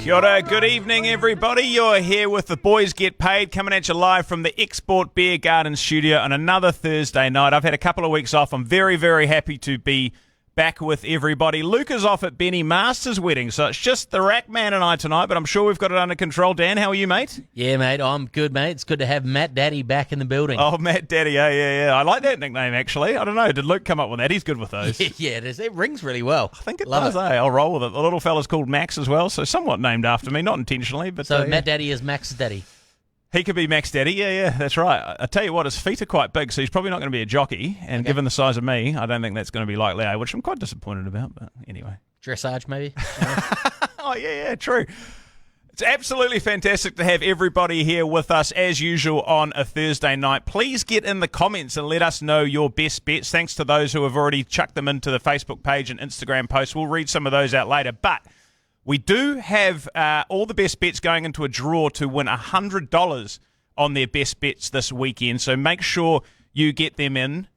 Kia ora, good evening everybody. You're here with the Boys Get Paid, coming at you live from the Export Beer Garden studio on another Thursday night. I've had a couple of weeks off. I'm very, very happy to be back with everybody. Luke is off at Benny Master's wedding, so it's just the Rack Man and I tonight, but I'm sure we've got it under control. Dan, how are you, mate? Yeah, mate, I'm good, mate. It's good to have Matt Daddy back in the building. Oh, Matt Daddy, yeah. I like that nickname, actually. I don't know, did Luke come up with that? He's good with those. Yeah, it is. It rings really well. I think it does, eh? I'll roll with it. The little fella's called Max as well, so somewhat named after me, not intentionally. But so Matt Daddy is Max's daddy. He could be Max Daddy, yeah, that's right. I tell you what, his feet are quite big, so he's probably not going to be a jockey. And given the size of me, I don't think that's going to be likely, which I'm quite disappointed about, but anyway. Dressage, maybe? Oh, yeah, true. It's absolutely fantastic to have everybody here with us, as usual, on a Thursday night. Please get in the comments and let us know your best bets. Thanks to those who have already chucked them into the Facebook page and Instagram post. We'll read some of those out later, but we do have all the best bets going into a draw to win $100 on their best bets this weekend. So make sure you get them in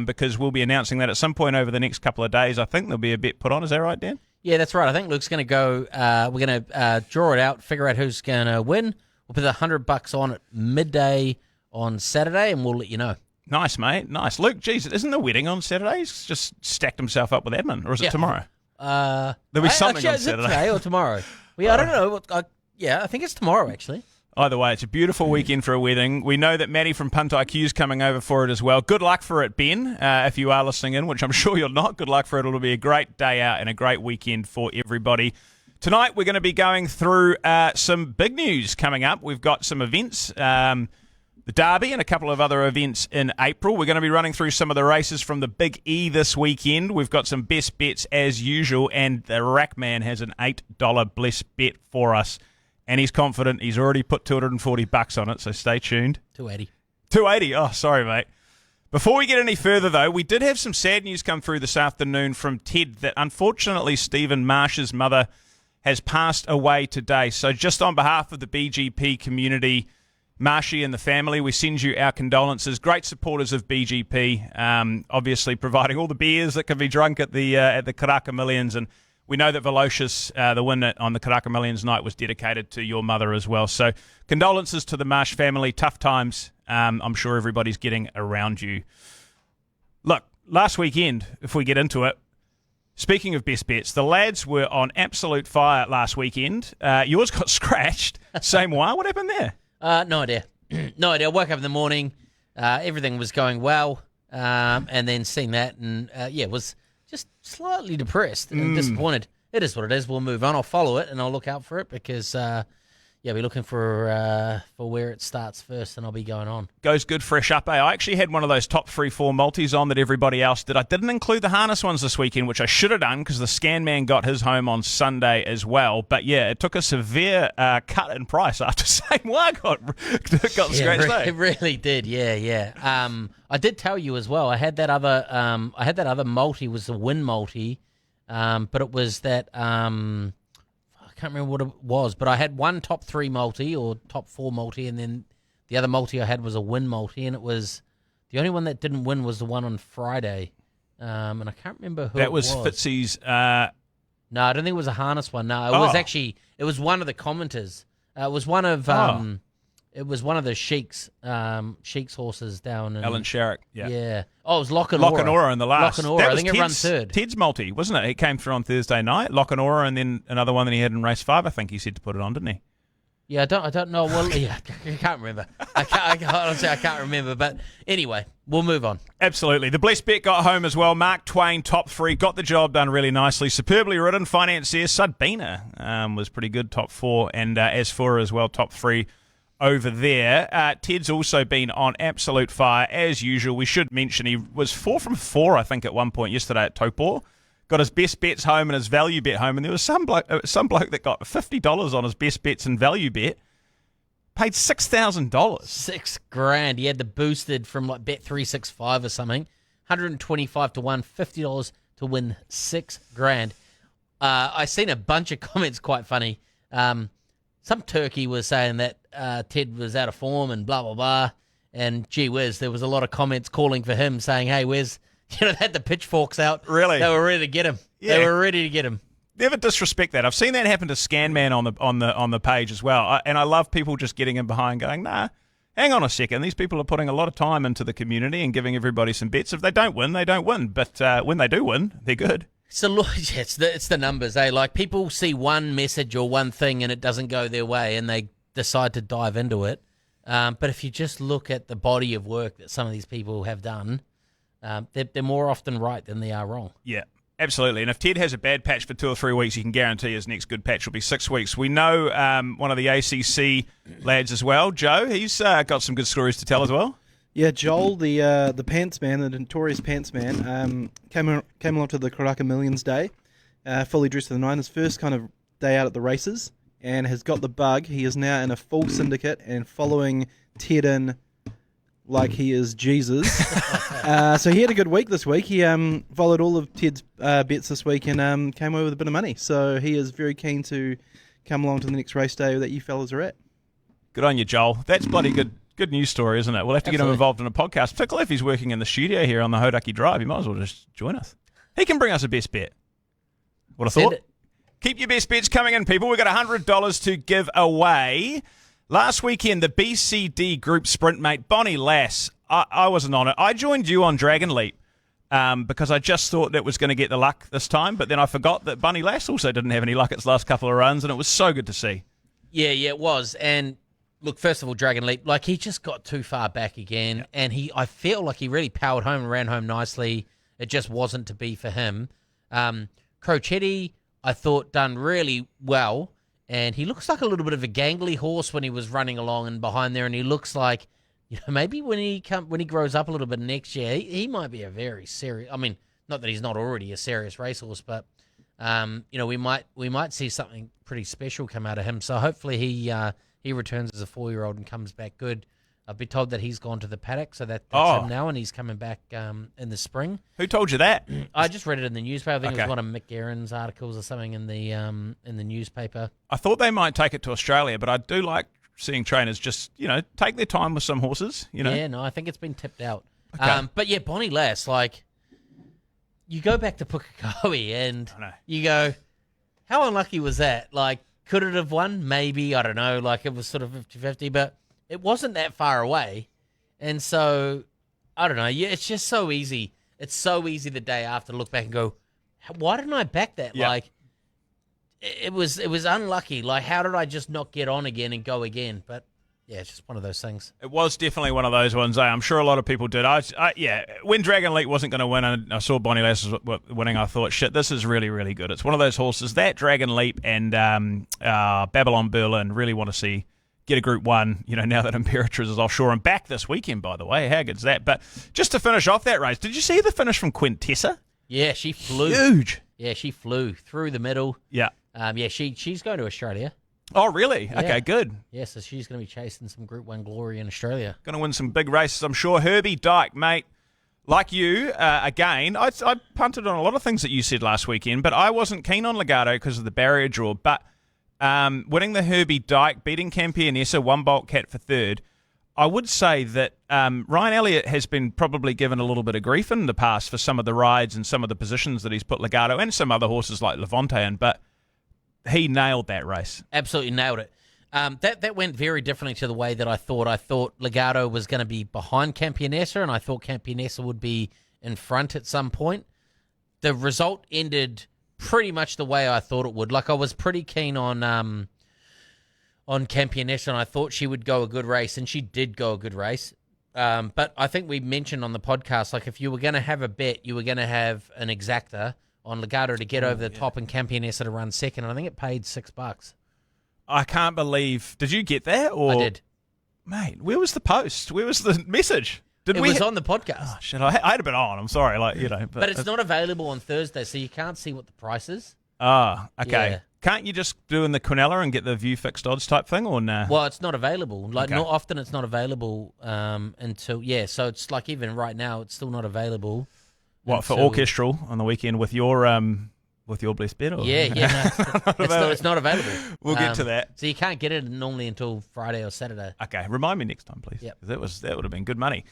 because we'll be announcing that at some point over the next couple of days. I think there'll be a bet put on. Is that right, Dan? Yeah, that's right. I think Luke's going to go. We're going to draw it out, figure out who's going to win. We'll put $100 on at midday on Saturday, and we'll let you know. Nice, mate. Nice. Luke, geez, isn't the wedding on Saturday? He's just stacked himself up with admin, or is it tomorrow? There'll be something on Saturday. Is it today or tomorrow? I don't know. I think it's tomorrow, actually. Either way, it's a beautiful weekend for a wedding. We know that Maddie from Punt IQ is coming over for it as well. Good luck for it, Ben, if you are listening in, which I'm sure you're not. Good luck for it. It'll be a great day out and a great weekend for everybody. Tonight, we're going to be going through some big news coming up. We've got some events, the Derby and a couple of other events in April. We're going to be running through some of the races from the Big E this weekend. We've got some best bets as usual, and the Rack Man has an $8 bless bet for us. And he's confident. He's already put $240 on it, so stay tuned. 280. 280. Oh, sorry, mate. Before we get any further, though, we did have some sad news come through this afternoon from Ted that unfortunately Stephen Marsh's mother has passed away today. So just on behalf of the BGP community, Marshy and the family, we send you our condolences. Great supporters of BGP, obviously providing all the beers that can be drunk at the Karaka Millions, and we know that Velocious, the win on the Karaka Millions night, was dedicated to your mother as well. So condolences to the Marsh family. Tough times. I'm sure everybody's getting around you. Look, last weekend, if we get into it, speaking of best bets, the lads were on absolute fire last weekend. Yours got scratched. Same why? What happened there? No idea. No idea. I woke up in the morning. Everything was going well. And then seeing that and, was just slightly depressed and disappointed. It is what it is. We'll move on. I'll follow it and I'll look out for it because, we're looking for where it starts first and I'll be going on. Goes good fresh up, eh? I actually had one of those top 3-4 multis on that everybody else did. I didn't include the harness ones this weekend, which I should have done because the Scan Man got his home on Sunday as well. But yeah, it took a severe cut in price after saying why got scratched. It really did, yeah. I did tell you as well. I had that other multi was the win multi, but it was that. I can't remember what it was, but I had one top 3 multi or top 4 multi, and then the other multi I had was a win multi, and it was the only one that didn't win was the one on Friday, and I can't remember who it was. That was Fitzy's. No, I don't think it was a harness one. No, it was one of the commenters. It was one of the Sheik's horses down in Alan Sharrock. Yeah. Oh, it was Lochinora in the last. Lochinora. I think it runs third. Ted's multi, wasn't it? He came through on Thursday night. Lochinora, and then another one that he had in race 5. I think he said to put it on, didn't he? Yeah, I don't know. Well, yeah, I can't remember. Honestly, I can't remember. But anyway, we'll move on. Absolutely. The Blessed Bet got home as well. Mark Twain, top 3, got the job done really nicely. Superbly ridden. Financier Sudbina was pretty good, top 4. And Asfura as well, top 3 over there. Ted's also been on absolute fire, as usual. We should mention he was 4 from 4, I think, at one point yesterday at Taupo. Got his best bets home and his value bet home, and there was some bloke that got $50 on his best bets and value bet, paid $6,000. $6,000. He had the boosted from like Bet365 or something, 125 to 1, $50 to win $6,000. I seen a bunch of comments quite funny. Some turkey was saying that Ted was out of form and blah blah blah, and gee whiz, there was a lot of comments calling for him, saying, "Hey, where's?" They had the pitchforks out. Really? They were ready to get him. Yeah. They were ready to get him. never disrespect that. I've seen that happen to Scanman on the page as well, and I love people just getting in behind, going, nah. Hang on a second. These people are putting a lot of time into the community and giving everybody some bets. If they don't win, they don't win. But when they do win, they're good. So look, it's the numbers, eh? Like people see one message or one thing and it doesn't go their way, and they decide to dive into it. But if you just look at the body of work that some of these people have done, they're more often right than they are wrong. Yeah. Absolutely, and if Ted has a bad patch for 2 or 3 weeks, you can guarantee his next good patch will be 6 weeks. We know one of the ACC lads as well, Joe. He's got some good stories to tell as well. Yeah, Joel, the pants man, the notorious pants man, came along to the Karaka Millions Day, fully dressed to the nine. His first kind of day out at the races, and has got the bug. He is now in a full syndicate and following Ted in like he is Jesus. So he had a good week this week. He followed all of Ted's bets this week and came away with a bit of money. So he is very keen to come along to the next race day that you fellas are at. Good on you, Joel. That's bloody good news story, isn't it? We'll have to get him involved in a podcast, particularly if he's working in the studio here on the Hodaki Drive. He might as well just join us. He can bring us a best bet. What a thought. Keep your best bets coming in, people. We've got $100 to give away. Last weekend, the BCD Group Sprint mate, Bonnie Lass, I wasn't on it. I joined you on Dragon Leap because I just thought that was going to get the luck this time, but then I forgot that Bonnie Lass also didn't have any luck its last couple of runs, and it was so good to see. Yeah, it was. And look, first of all, Dragon Leap, like he just got too far back again, and I feel like he really powered home and ran home nicely. It just wasn't to be for him. Crocetti, I thought, done really well. And he looks like a little bit of a gangly horse when he was running along and behind there. And he looks like, maybe when he grows up a little bit next year, he might be a very serious. I mean, not that he's not already a serious racehorse, but we might see something pretty special come out of him. So hopefully he returns as a 4-year-old and comes back good. I've been told that he's gone to the paddock, so that's him now, and he's coming back in the spring. Who told you that? I just read it in the newspaper. I think it was one of Mick Guerin's articles or something in the newspaper. I thought they might take it to Australia, but I do like seeing trainers just, take their time with some horses, Yeah, no, I think it's been tipped out. Okay. But yeah, Bonnie Lass, like, you go back to Pukekohe and you go, how unlucky was that? Like, could it have won? Maybe, I don't know. Like, it was sort of 50-50, but it wasn't that far away. And so, I don't know. Yeah, it's just so easy. It's so easy the day after to look back and go, why didn't I back that? Yeah. Like, it was unlucky. Like, how did I just not get on again and go again? But yeah, it's just one of those things. It was definitely one of those ones. I'm sure a lot of people did. When Dragon Leap wasn't going to win and I saw Bonnie Lass winning, I thought, shit, this is really, really good. It's one of those horses that Dragon Leap and Babylon Berlin really want to see get a Group 1, now that Imperatriz is offshore and back this weekend, by the way. How good's that? But just to finish off that race, did you see the finish from Quintessa? Yeah, she flew. Huge. Yeah, she flew through the middle. Yeah. She's going to Australia. Oh, really? Yeah. Okay, good. Yeah, so she's going to be chasing some Group 1 glory in Australia. Going to win some big races, I'm sure. Herbie Dyke, mate, like you, again, I punted on a lot of things that you said last weekend, but I wasn't keen on Legato because of the barrier draw. But winning the Herbie Dyke, beating Campionessa, one Bolt Cat for third, I would say that Ryan Elliott has been probably given a little bit of grief in the past for some of the rides and some of the positions that he's put Legato and some other horses like Levante in, but he nailed that race. Absolutely nailed it. That went very differently to the way that I thought. I thought Legato was going to be behind Campionessa, and I thought Campionessa would be in front at some point. The result ended pretty much the way I thought it would. Like, I was pretty keen on Campionessa, and I thought she would go a good race, and she did go a good race. But I think we mentioned on the podcast, like, if you were going to have a bet, you were going to have an exacta on Legato to get over the top and Campionessa to run second, and I think it paid $6. I can't believe. Did you get that? Or? I did. Mate, where was the post? Where was the message? It was on the podcast. Oh, shit, I had a bit on. I'm sorry. But it's not available on Thursday, so you can't see what the price is. Ah, okay. Yeah. Can't you just do in the Quinella and get the view fixed odds type thing, or nah? Well, it's not available. Like, Okay. not often it's not available until, so it's like even right now, it's still not available. What, for until- orchestral on the weekend with your blessed bet? Or? Yeah, no, it's not available. We'll get to that. So you can't get it normally until Friday or Saturday. Okay, remind me next time, please. Yep. 'Cause that would have been good money.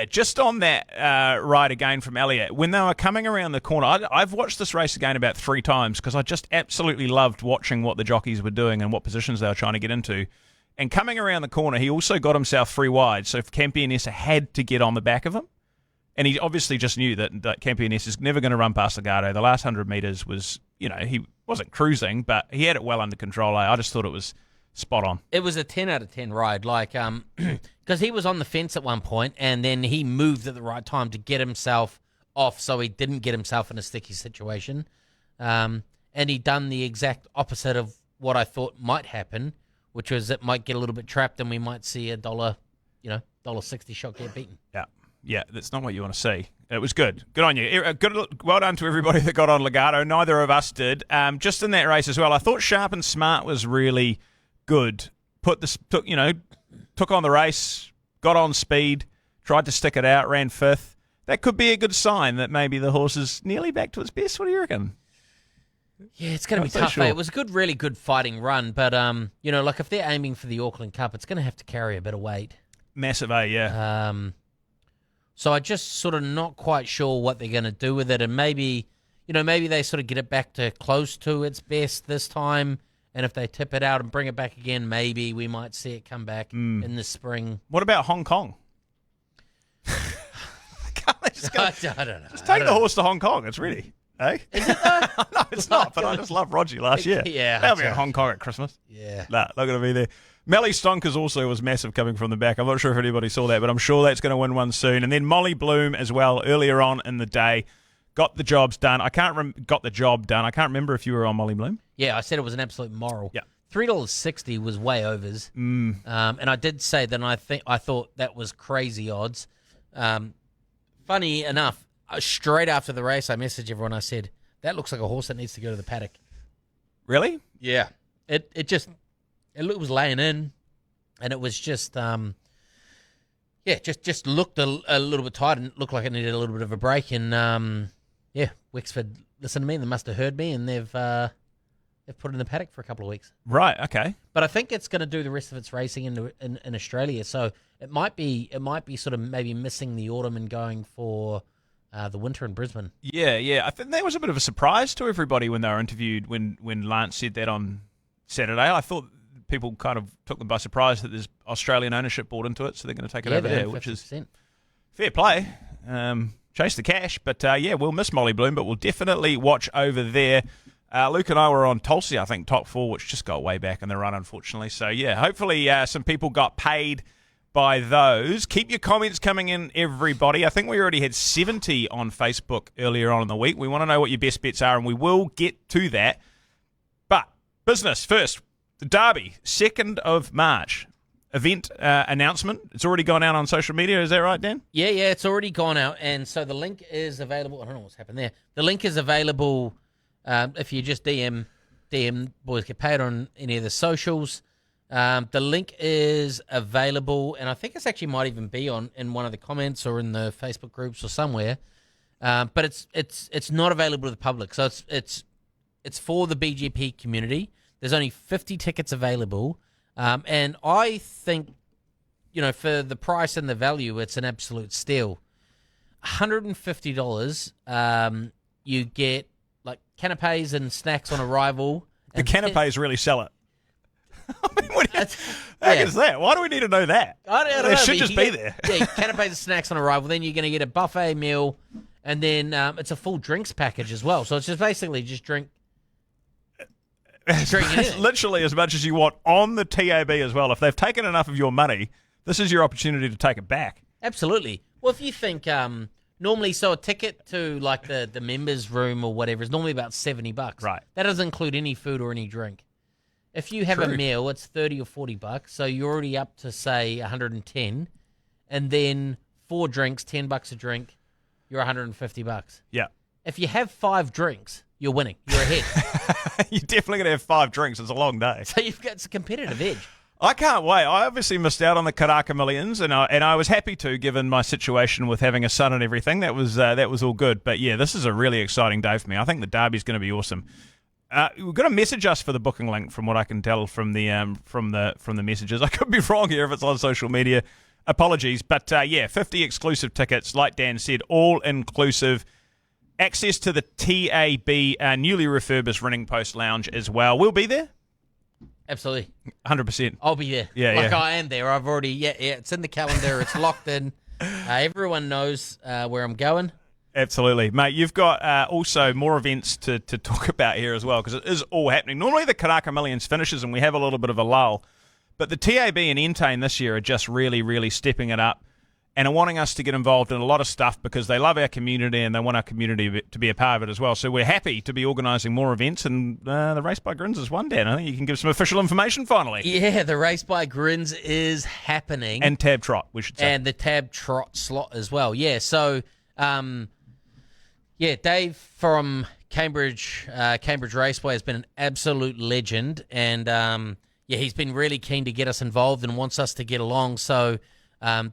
Just on that ride again from Elliot, when they were coming around the corner, I've watched this race again about 3 times because I just absolutely loved watching what the jockeys were doing and what positions they were trying to get into. And coming around the corner, he also got himself 3 wide, so Campionessa had to get on the back of him. And he obviously just knew that Campionessa is never going to run past Legato. The last 100 metres was, he wasn't cruising, but he had it well under control. I just thought it was spot on. It was a 10 out of 10 ride, because he was on the fence at one point, and then he moved at the right time to get himself off so he didn't get himself in a sticky situation. And he done the exact opposite of what I thought might happen, which was it might get a little bit trapped and we might see a $1.60 shot get beaten. Yeah, that's not what you want to see. It was good. Good on you. Well done to everybody that got on Legato. Neither of us did. Just in that race as well, I thought Sharp and Smart was really good. Took on the race, got on speed, tried to stick it out, ran 5th. That could be a good sign that maybe the horse is nearly back to its best. What do you reckon? Yeah, it's going to be tough. Sure. It was a really good fighting run, but if they're aiming for the Auckland Cup, it's going to have to carry a bit of weight. Massive, yeah. So I just sort of not quite sure what they're going to do with it, and maybe they sort of get it back to close to its best this time, and if they tip it out and bring it back again, maybe we might see it come back in the spring. What about Hong Kong? I don't know. Just take the horse to Hong Kong. It's ready. Eh? Is it though? No, it's not, but I just loved Roger last year. Yeah. They'll be in Hong Kong at Christmas. Yeah. Nah, not going to be there. Melly Stonkers also was massive coming from the back. I'm not sure if anybody saw that, but I'm sure that's going to win one soon. And then Molly Bloom as well earlier on in the day. Got the job done. I can't remember if you were on Molly Bloom. Yeah, I said it was an absolute moral. Yeah. $3.60 was way overs. And I did say that I thought that was crazy odds. Funny enough, straight after the race, I messaged everyone. I said, that looks like a horse that needs to go to the paddock. Really? Yeah. It was laying in, and it was just just looked a little bit tired and looked like it needed a little bit of a break. And Wexford listened to me, and they must have heard me, and they've put it in the paddock for a couple of weeks. Right. Okay. But I think it's going to do the rest of its racing in Australia, so it might be sort of maybe missing the autumn and going for the winter in Brisbane. Yeah. I think that was a bit of a surprise to everybody when they were interviewed when Lance said that on Saturday. I thought people kind of took them by surprise that there's Australian ownership bought into it, so they're going to take it over there, which is fair play. Chase the cash, but we'll miss Molly Bloom, but we'll definitely watch over there. Luke and I were on Tulsi, I think, top 4, which just got way back in the run, unfortunately. So, hopefully some people got paid by those. Keep your comments coming in, everybody. I think we already had 70 on Facebook earlier on in the week. We want to know what your best bets are, and we will get to that. But business first. The Derby, 2nd of March. Event announcement. It's already gone out on social media. Is that right, Dan? Yeah, it's already gone out. And so the link is available. I don't know what's happened there. The link is available if you just DM Boys Get Paid on any of the socials. The link is available, and I think it's actually might even be in one of the comments or in the Facebook groups or somewhere. But it's not available to the public. So it's for the BGP community. There's only 50 tickets available, and I think, for the price and the value, it's an absolute steal. $150, you get like canapes and snacks on arrival. The canapes really sell it. I mean, what is that? Why do we need to know that? I don't know. It should just be there. Yeah, canapes and snacks on arrival. Then you're going to get a buffet meal, and then it's a full drinks package as well. So it's just basically just drink. Literally as much as you want on the TAB as well. If they've taken enough of your money, this is your opportunity to take it back. Absolutely. Well, if you think normally, so a ticket to like the members room or whatever is normally about $70. Right. That doesn't include any food or any drink. If you have a meal, it's $30 or $40. So you're already up to say 110, and then 4 drinks, $10 a drink, you're $150. Yeah. If you have 5 drinks, you're winning. You're ahead. You're definitely going to have 5 drinks. It's a long day. So it's a competitive edge. I can't wait. I obviously missed out on the Karaka Millions, and I was happy to, given my situation with having a son and everything. That was all good. But yeah, this is a really exciting day for me. I think the Derby's going to be awesome. We're going to message us for the booking link, from what I can tell from the messages. I could be wrong here if it's on social media. Apologies, but 50 exclusive tickets, like Dan said, all inclusive. Access to the TAB newly refurbished Running Post Lounge as well. We'll be there. Absolutely. 100%. I'll be there. I am there. I've already, it's in the calendar. It's locked in. Everyone knows where I'm going. Absolutely. Mate, you've got also more events to talk about here as well, because it is all happening. Normally the Karaka Millions finishes and we have a little bit of a lull, but the TAB and Entain this year are just really, really stepping it up and are wanting us to get involved in a lot of stuff because they love our community and they want our community to be a part of it as well. So we're happy to be organising more events, and the Race by Grins is one, Dan. I think you can give some official information finally. Yeah, the Race by Grins is happening. And Tab Trot, we should say. And the Tab Trot slot as well. Yeah, so, Dave from Cambridge Raceway has been an absolute legend, and he's been really keen to get us involved and wants us to get along. So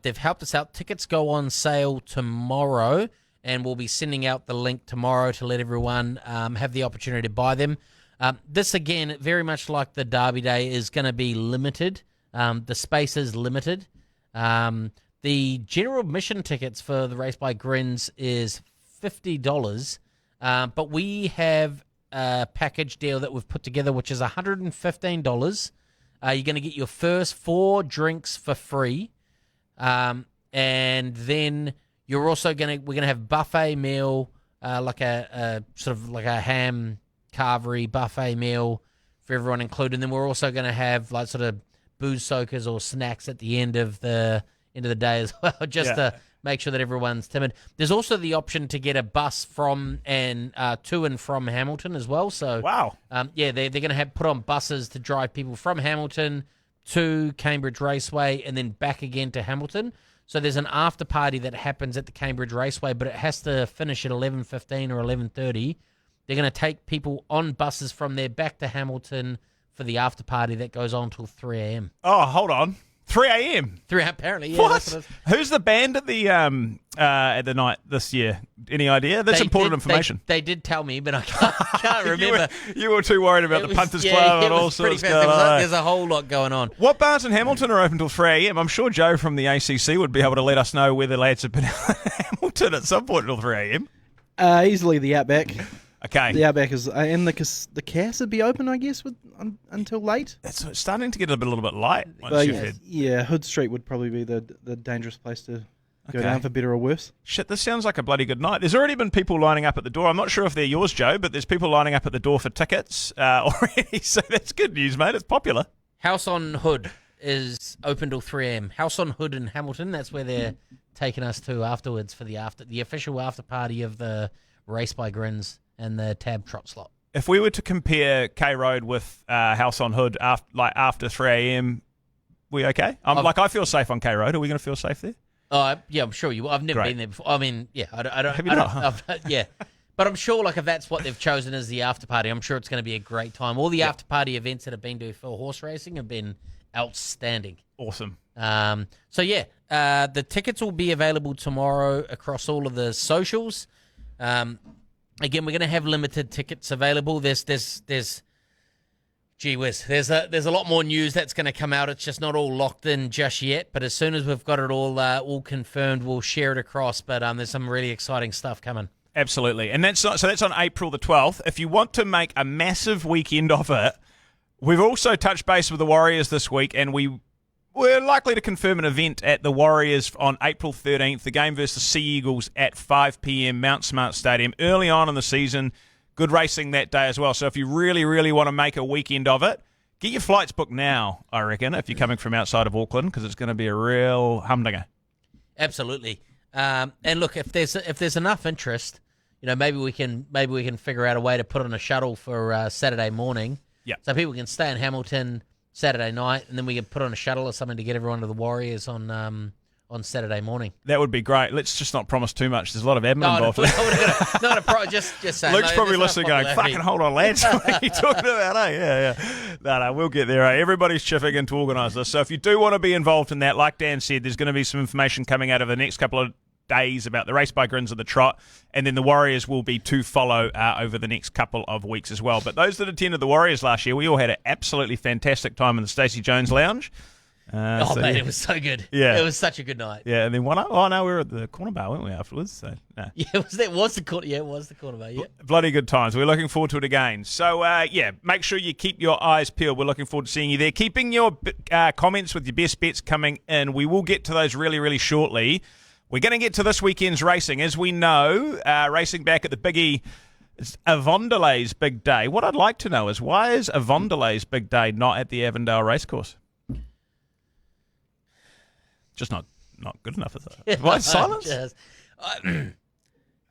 they've helped us out. Tickets go on sale tomorrow, and we'll be sending out the link tomorrow to let everyone have the opportunity to buy them. This, again, very much like the Derby Day, is going to be limited. The space is limited. The general admission tickets for the Race by Grins is $50, but we have a package deal that we've put together, which is $115. You're going to get your first 4 drinks for free. And then you're also we're going to have buffet meal, like a sort of like a ham carvery buffet meal for everyone included. And then we're also going to have like sort of booze soakers or snacks at the end of the day as well, just to make sure that everyone's timid. There's also the option to get a bus from and to and from Hamilton as well. So wow, they're going to have put on buses to drive people from Hamilton to Cambridge Raceway and then back again to Hamilton. So there's an after party that happens at the Cambridge Raceway, but it has to finish at 11:15 or 11:30. They're going to take people on buses from there back to Hamilton for the after party that goes on till 3 a.m. Oh, hold on. 3 a.m. 3 apparently, yeah. What? Who's the band at the night this year? Any idea? That's important information. They did tell me, but I can't remember. you were too worried about the Punters Club and all sorts of stuff. There's a whole lot going on. What bars in Hamilton are open till 3 a.m.? I'm sure Joe from the ACC would be able to let us know where the lads have been out in Hamilton at some point till 3 a.m. Easily the Outback. Okay. The Outback is, and the Cass would be open, I guess, until late. It's starting to get a little bit light. Hood Street would probably be the dangerous place to go down, for better or worse. Shit, this sounds like a bloody good night. There's already been people lining up at the door. I'm not sure if they're yours, Joe, but there's people lining up at the door for tickets already. So that's good news, mate. It's popular. House on Hood is open till 3 a.m. House on Hood in Hamilton. That's where they're taking us to afterwards for the official after party of the Race by Grins and the Tab Trot slot. If we were to compare K Road with House on Hood after 3 a.m., we okay? I feel safe on K Road. Are we going to feel safe there? Yeah, I'm sure you will. I've never been there before. I mean, yeah, I don't. Have you not? Yeah. But I'm sure, like, if that's what they've chosen as the after party, I'm sure it's going to be a great time. All the after party events that have been to for horse racing have been outstanding. Awesome. The tickets will be available tomorrow across all of the socials. Again, we're going to have limited tickets available. There's gee whiz, there's a lot more news that's going to come out. It's just not all locked in just yet. But as soon as we've got it all confirmed, we'll share it across. But there's some really exciting stuff coming. Absolutely, and that's on April the 12th. If you want to make a massive weekend of it, we've also touched base with the Warriors this week, and we're likely to confirm an event at the Warriors on April 13th, the game versus Sea Eagles at 5 p.m. Mount Smart Stadium, early on in the season. Good racing that day as well. So if you really, really want to make a weekend of it, get your flights booked now, I reckon, if you're coming from outside of Auckland, because it's going to be a real humdinger. Absolutely. And look, if there's enough interest, maybe we can figure out a way to put on a shuttle for Saturday morning. Yeah. So people can stay in Hamilton Saturday night, and then we can put on a shuttle or something to get everyone to the Warriors on Saturday morning. That would be great. Let's just not promise too much. There's a lot of admin involved. Just saying. Luke's probably listening going, fucking hold on, lads. What are you talking about, eh? Yeah. No, we'll get there, eh? Everybody's chipping in to organise this. So if you do want to be involved in that, like Dan said, there's going to be some information coming out over the next couple of days about the Race by Grins of the Trot, and then the Warriors will be to follow over the next couple of weeks as well. But those that attended the Warriors last year, we all had an absolutely fantastic time in the Stacey Jones Lounge. Mate, it was so good. Yeah. It was such a good night. Yeah, and then one. Oh no, we were at the corner bar, weren't we? Afterwards, so no. Yeah, it was the corner bar. Yeah. Bloody good times. We're looking forward to it again. So, make sure you keep your eyes peeled. We're looking forward to seeing you there. Keeping your comments with your best bets coming in. We will get to those really, really shortly. We're going to get to this weekend's racing. As we know, racing back at the Biggie, it's Avondale's big day. What I'd like to know is, why is Avondale's big day not at the Avondale racecourse? Just not good enough, is it? Why silence?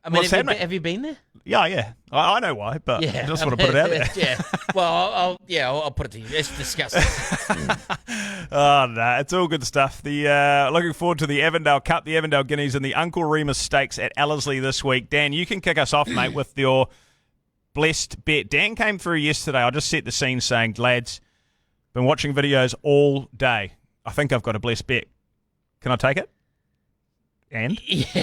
I mean, have you been there? Yeah. I know why, but I just want to put it out there. Yeah. Well, I'll put it to you. It's disgusting. Oh, no, it's all good stuff. The looking forward to the Avondale Cup, the Avondale Guineas, and the Uncle Remus Stakes at Ellerslie this week. Dan, you can kick us off, mate, with your blessed bet. Dan came through yesterday. I'll just set the scene saying, lads, been watching videos all day. I think I've got a blessed bet. Can I take it? And?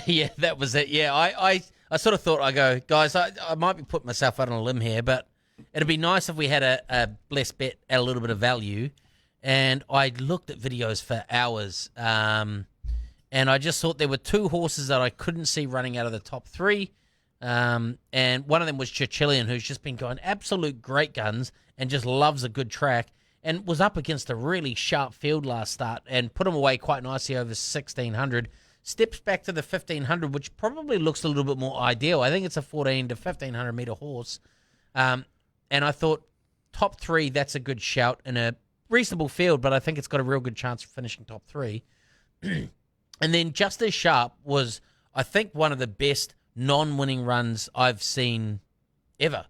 Yeah, that was it. Yeah, I sort of thought, I go, guys, I might be putting myself out on a limb here, but it'd be nice if we had a blessed bet at a little bit of value. And I looked at videos for hours, and I just thought there were two horses that I couldn't see running out of the top three. And one of them was Churchillian, who's just been going absolute great guns and just loves a good track, and was up against a really sharp field last start and put him away quite nicely over 1,600. Steps back to the 1,500, which probably looks a little bit more ideal. I think it's a 14 to 1,500 metre horse. And I thought, top three, that's a good shout in a reasonable field, but I think it's got a real good chance of finishing top three. And then Just As Sharp was, I think, one of the best non-winning runs I've seen ever.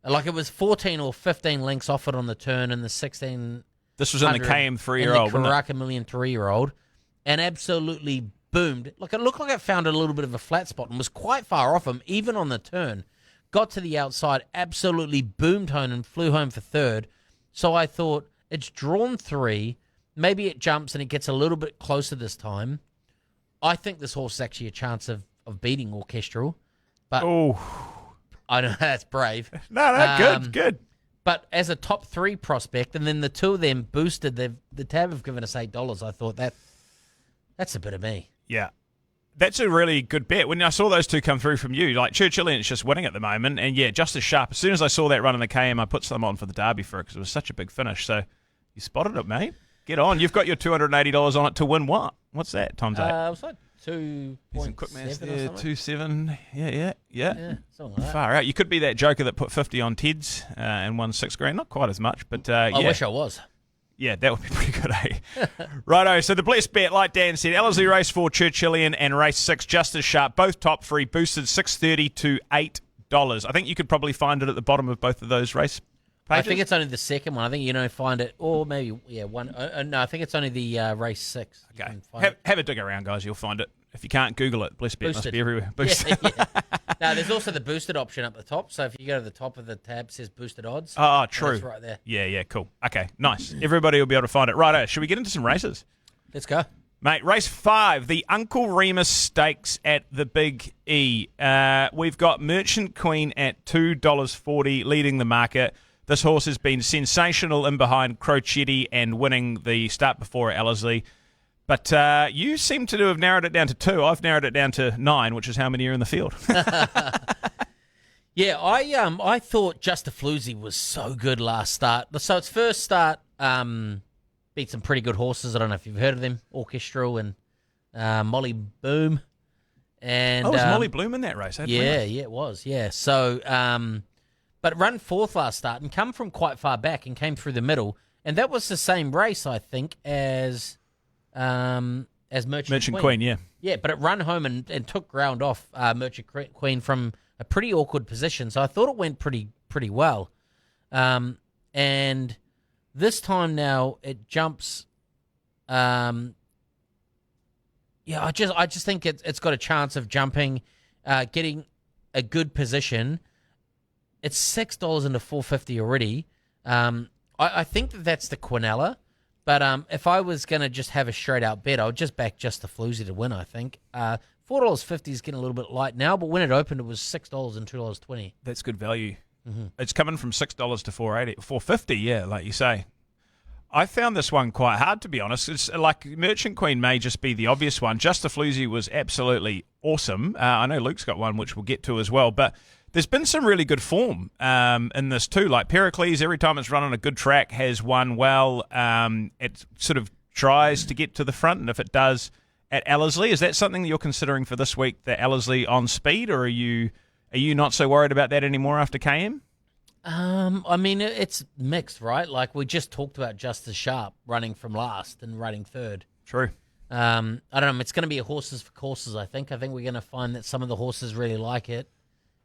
Like, it was 14 or 15 lengths off it on the turn in the 16. This was in the KM 3-year-old, the Karaka Million 3-year-old, and absolutely boomed. Like, it looked like it found a little bit of a flat spot and was quite far off him, even on the turn. Got to the outside, absolutely boomed home and flew home for third. So I thought, it's drawn 3. Maybe it jumps and it gets a little bit closer this time. I think this horse is actually a chance of beating Orchestral. But I know that's brave. No, good. But as a top 3 prospect, and then the two of them boosted, the tab have given us $8. I thought that's a bit of me. Yeah. That's a really good bet. When I saw those two come through from you, like Churchillian's just winning at the moment, and yeah, Just As Sharp. As soon as I saw that run in the KM, I put some on for the Derby for it because it was such a big finish. So you spotted it, mate. Get on. You've got your $280 on it to win what? What's that? Times 8. It was like 2.7 quick maths there. or something. 2.7. Yeah. Something like that. Far out. You could be that joker that put 50 on Ted's and won $6,000. Not quite as much, but I wish I was. Yeah, that would be pretty good, eh? Righto, so the blessed bet, like Dan said, Ellerslie race 4, Churchillian, and race 6, Just As Sharp, both top 3, boosted $6.30 to $8. I think you could probably find it at the bottom of both of those race pages. I think it's only the second one. I think you don't find it, or maybe, one. No, I think it's only the race 6. Okay, have a dig around, guys, you'll find it. If you can't Google it, blessed bet must be everywhere. Boosted. Yeah. Now, there's also the boosted option up the top. So if you go to the top of the tab, it says boosted odds. Oh, true. It's right there. Yeah, cool. Okay, nice. Everybody will be able to find it. Righto, should we get into some races? Let's go. Mate, race 5, the Uncle Remus Stakes at the Big E. We've got Merchant Queen at $2.40 leading the market. This horse has been sensational in behind Crocetti and winning the start before at Ellerslie. But you seem to have narrowed it down to 2. I've narrowed it down to 9, which is how many are in the field. Yeah, I thought Just a Floozy was so good last start. So its first start beat some pretty good horses. I don't know if you've heard of them, Orchestral and Molly Boom. And was Molly Bloom in that race? Yeah, it was. Yeah, so but run 4th last start and come from quite far back and came through the middle, and that was the same race I think as Merchant Queen, yeah. Yeah, but it run home and took ground off Merchant Queen from a pretty awkward position. So I thought it went pretty well. And this time now it jumps. I just think it's got a chance of jumping, getting a good position. It's $6 into $4.50 already. I think that's the Quinella. But if I was going to just have a straight-out bet, I would just back Just the Floozy to win, I think. $4.50 is getting a little bit light now, but when it opened, it was $6 and $2.20. That's good value. Mm-hmm. It's coming from $6 to $4.50, yeah, like you say. I found this one quite hard, to be honest. It's like Merchant Queen may just be the obvious one. Just a Floozy was absolutely awesome. I know Luke's got one, which we'll get to as well. But there's been some really good form in this too. Like Pericles, every time it's run on a good track, has won well. It sort of tries to get to the front, and if it does at Ellerslie, is that something that you're considering for this week, the Ellerslie on speed, or are you not so worried about that anymore after KM? I mean, it's mixed, right? Like we just talked about Justice Sharp running from last and running third. True. I don't know. It's going to be a horses for courses, I think. I think we're going to find that some of the horses really like it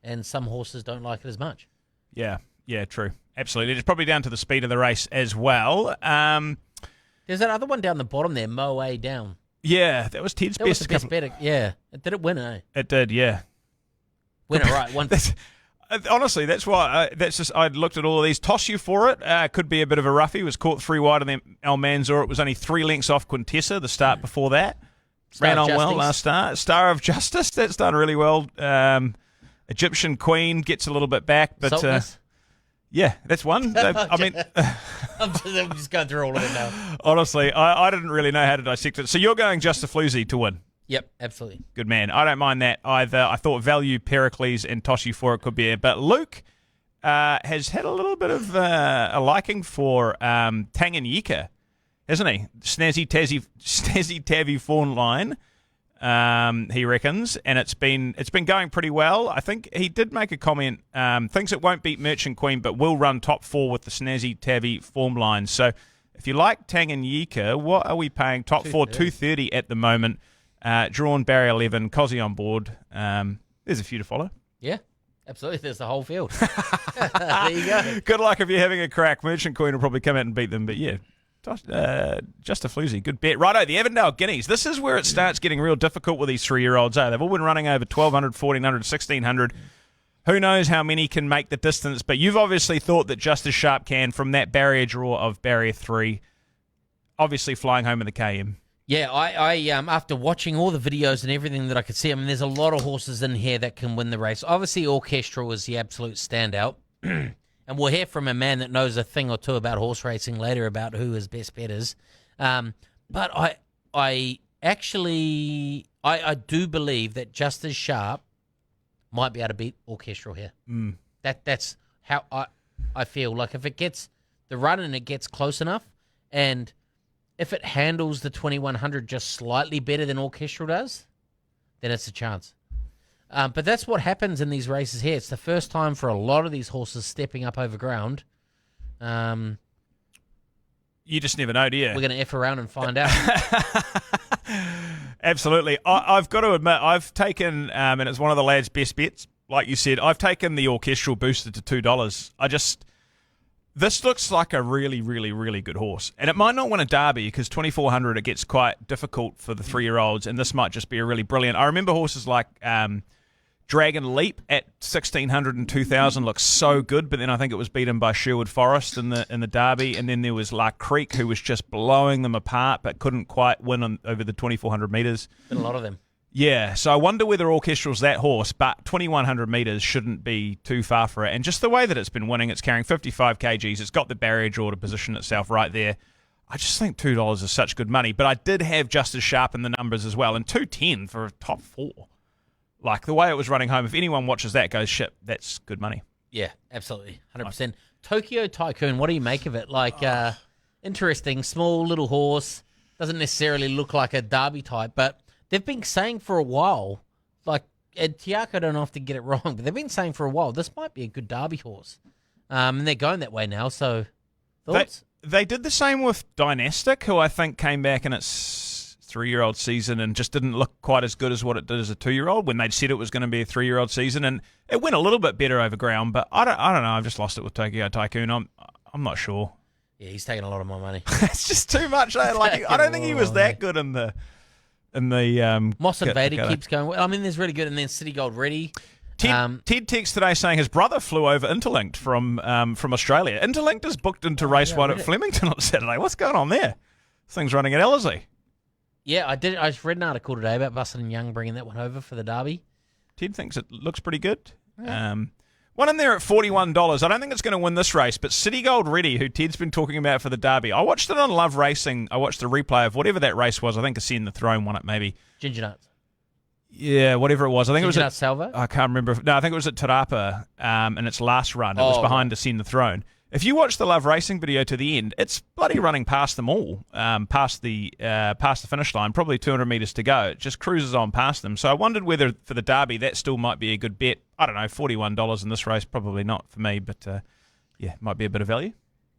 and some horses don't like it as much. Yeah, true. Absolutely. It's probably down to the speed of the race as well. There's that other one down the bottom there, Moe down. Yeah, that was Ted's That was best. the best bet. Yeah. Did it win, eh? It did, yeah. Win it right. One. Honestly, that's why. I looked at all of these. Toss You For It could be a bit of a roughie. Was caught 3 wide, and then Almanzor. It was only 3 lengths off Quintessa. The start before that ran on well last start. Star of Justice. That's done really well. Egyptian Queen gets a little bit back, but yeah, that's one. I mean, I'm just going through all of it now. Honestly, I didn't really know how to dissect it. So you're going Just a Floozy to win. Yep, absolutely. Good man. I don't mind that either. I thought Value, Pericles, and Toss You For It could be it. But Luke has had a little bit of a liking for Tanganyika, hasn't he? Snazzy Tavy Fawn line, he reckons, and it's been going pretty well. I think he did make a comment, thinks it won't beat Merchant Queen, but will run top 4 with the Snazzy Tavy form line. So if you like Tanganyika, what are we paying? Top 4, 230 at the moment. Drawn barrier 11, Cozzy on board. There's a few to follow. Yeah, absolutely. There's the whole field. There you go. Good luck if you're having a crack. Merchant Queen will probably come out and beat them, but yeah. Just a Floozy. Good bet. Righto, the Avondale Guineas. This is where it starts getting real difficult with these 3-year-olds. They've all been running over 1,200, 1,400, 1,600. Who knows how many can make the distance, but you've obviously thought that Justice Sharp can from that barrier draw of barrier 3. Obviously flying home in the KM. Yeah, I after watching all the videos and everything that I could see, I mean, there's a lot of horses in here that can win the race. Obviously, Orchestral is the absolute standout. And we'll hear from a man that knows a thing or two about horse racing later about who his best bet is. But I actually do believe that Justice Sharp might be able to beat Orchestral here. That's how I feel. Like if it gets the run and it gets close enough, and if it handles the 2100 just slightly better than Orchestral does, then it's a chance. But that's what happens in these races here. It's the first time for a lot of these horses stepping up over ground. You just never know, do you? We're going to F around and find out. Absolutely. I've got to admit, I've taken, and it's one of the lads' best bets, like you said, I've taken the Orchestral boosted to $2. This looks like a really, really, really good horse. And it might not win a derby because 2,400, it gets quite difficult for the 3-year-olds, and this might just be a really brilliant. I remember horses like Dragon Leap at 1,600 and 2,000 looks so good, but then I think it was beaten by Sherwood Forest in the derby, and then there was Lark Creek, who was just blowing them apart but couldn't quite win over the 2,400 metres. Been a lot of them. Yeah, so I wonder whether Orchestral's that horse, but 2,100 metres shouldn't be too far for it. And just the way that it's been winning, it's carrying 55 kgs, it's got the barrier draw to position itself right there. I just think $2 is such good money. But I did have Justice Sharp in the numbers as well, and 210 for a top 4. Like, the way it was running home, if anyone watches that, goes, shit, that's good money. Yeah, absolutely, 100%. Tokyo Tycoon, what do you make of it? Like, interesting, small little horse, doesn't necessarily look like a derby type, but they've been saying for a while, like, Ed Tiako don't have to get it wrong, but they've been saying for a while, this might be a good derby horse. And they're going that way now, so thoughts? They did the same with Dynastic, who I think came back in its 3-year-old season and just didn't look quite as good as what it did as a 2-year-old when they'd said it was going to be a 3-year-old season. And it went a little bit better over ground, but I don't know. I've just lost it with Tokyo Tycoon. I'm not sure. Yeah, he's taking a lot of my money. It's just too much. Like, I don't think he was that good in the Moss Invader keeps going. I mean, there's really good, and then City Gold Ready. Ted texts today saying his brother flew over Interlinked from Australia. Interlinked is booked into race 1 at Flemington on Saturday. What's going on there? This thing's running at Ellerslie. Yeah, I did. I read an article today about Bussin and Young bringing that one over for the derby. Ted thinks it looks pretty good. Yeah. One in there at $41. I don't think it's going to win this race, but City Gold Ready, who Ted's been talking about for the Derby, I watched it on Love Racing. I watched the replay of whatever that race was. I think Ascend the Throne won it, maybe. Ginger Nuts. Yeah, whatever it was. I think Ginger it was Nuts Salvo? I can't remember. No, I think it was at Tarapa in its last run. It was behind Ascend the Throne. If you watch the Love Racing video to the end, it's bloody running past them all, past the finish line, probably 200 metres to go. It just cruises on past them. So I wondered whether for the Derby that still might be a good bet. I don't know, $41 in this race, probably not for me, but yeah, might be a bit of value.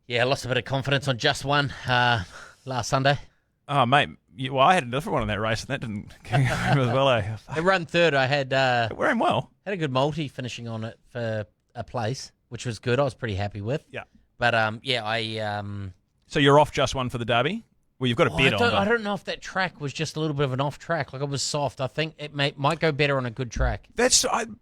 Yeah, I lost a bit of confidence on Just One last Sunday. Oh, mate, well, I had a different one in that race, and that didn't go as well. It run third. I had It ran well. Had a good multi finishing on it for a place, which was good. I was pretty happy with. Yeah. But, I... So you're off Just One for the Derby? Well, you've got a bet on. I don't know if that track was just a little bit of an off track. Like, it was soft. I think it might go better on a good track.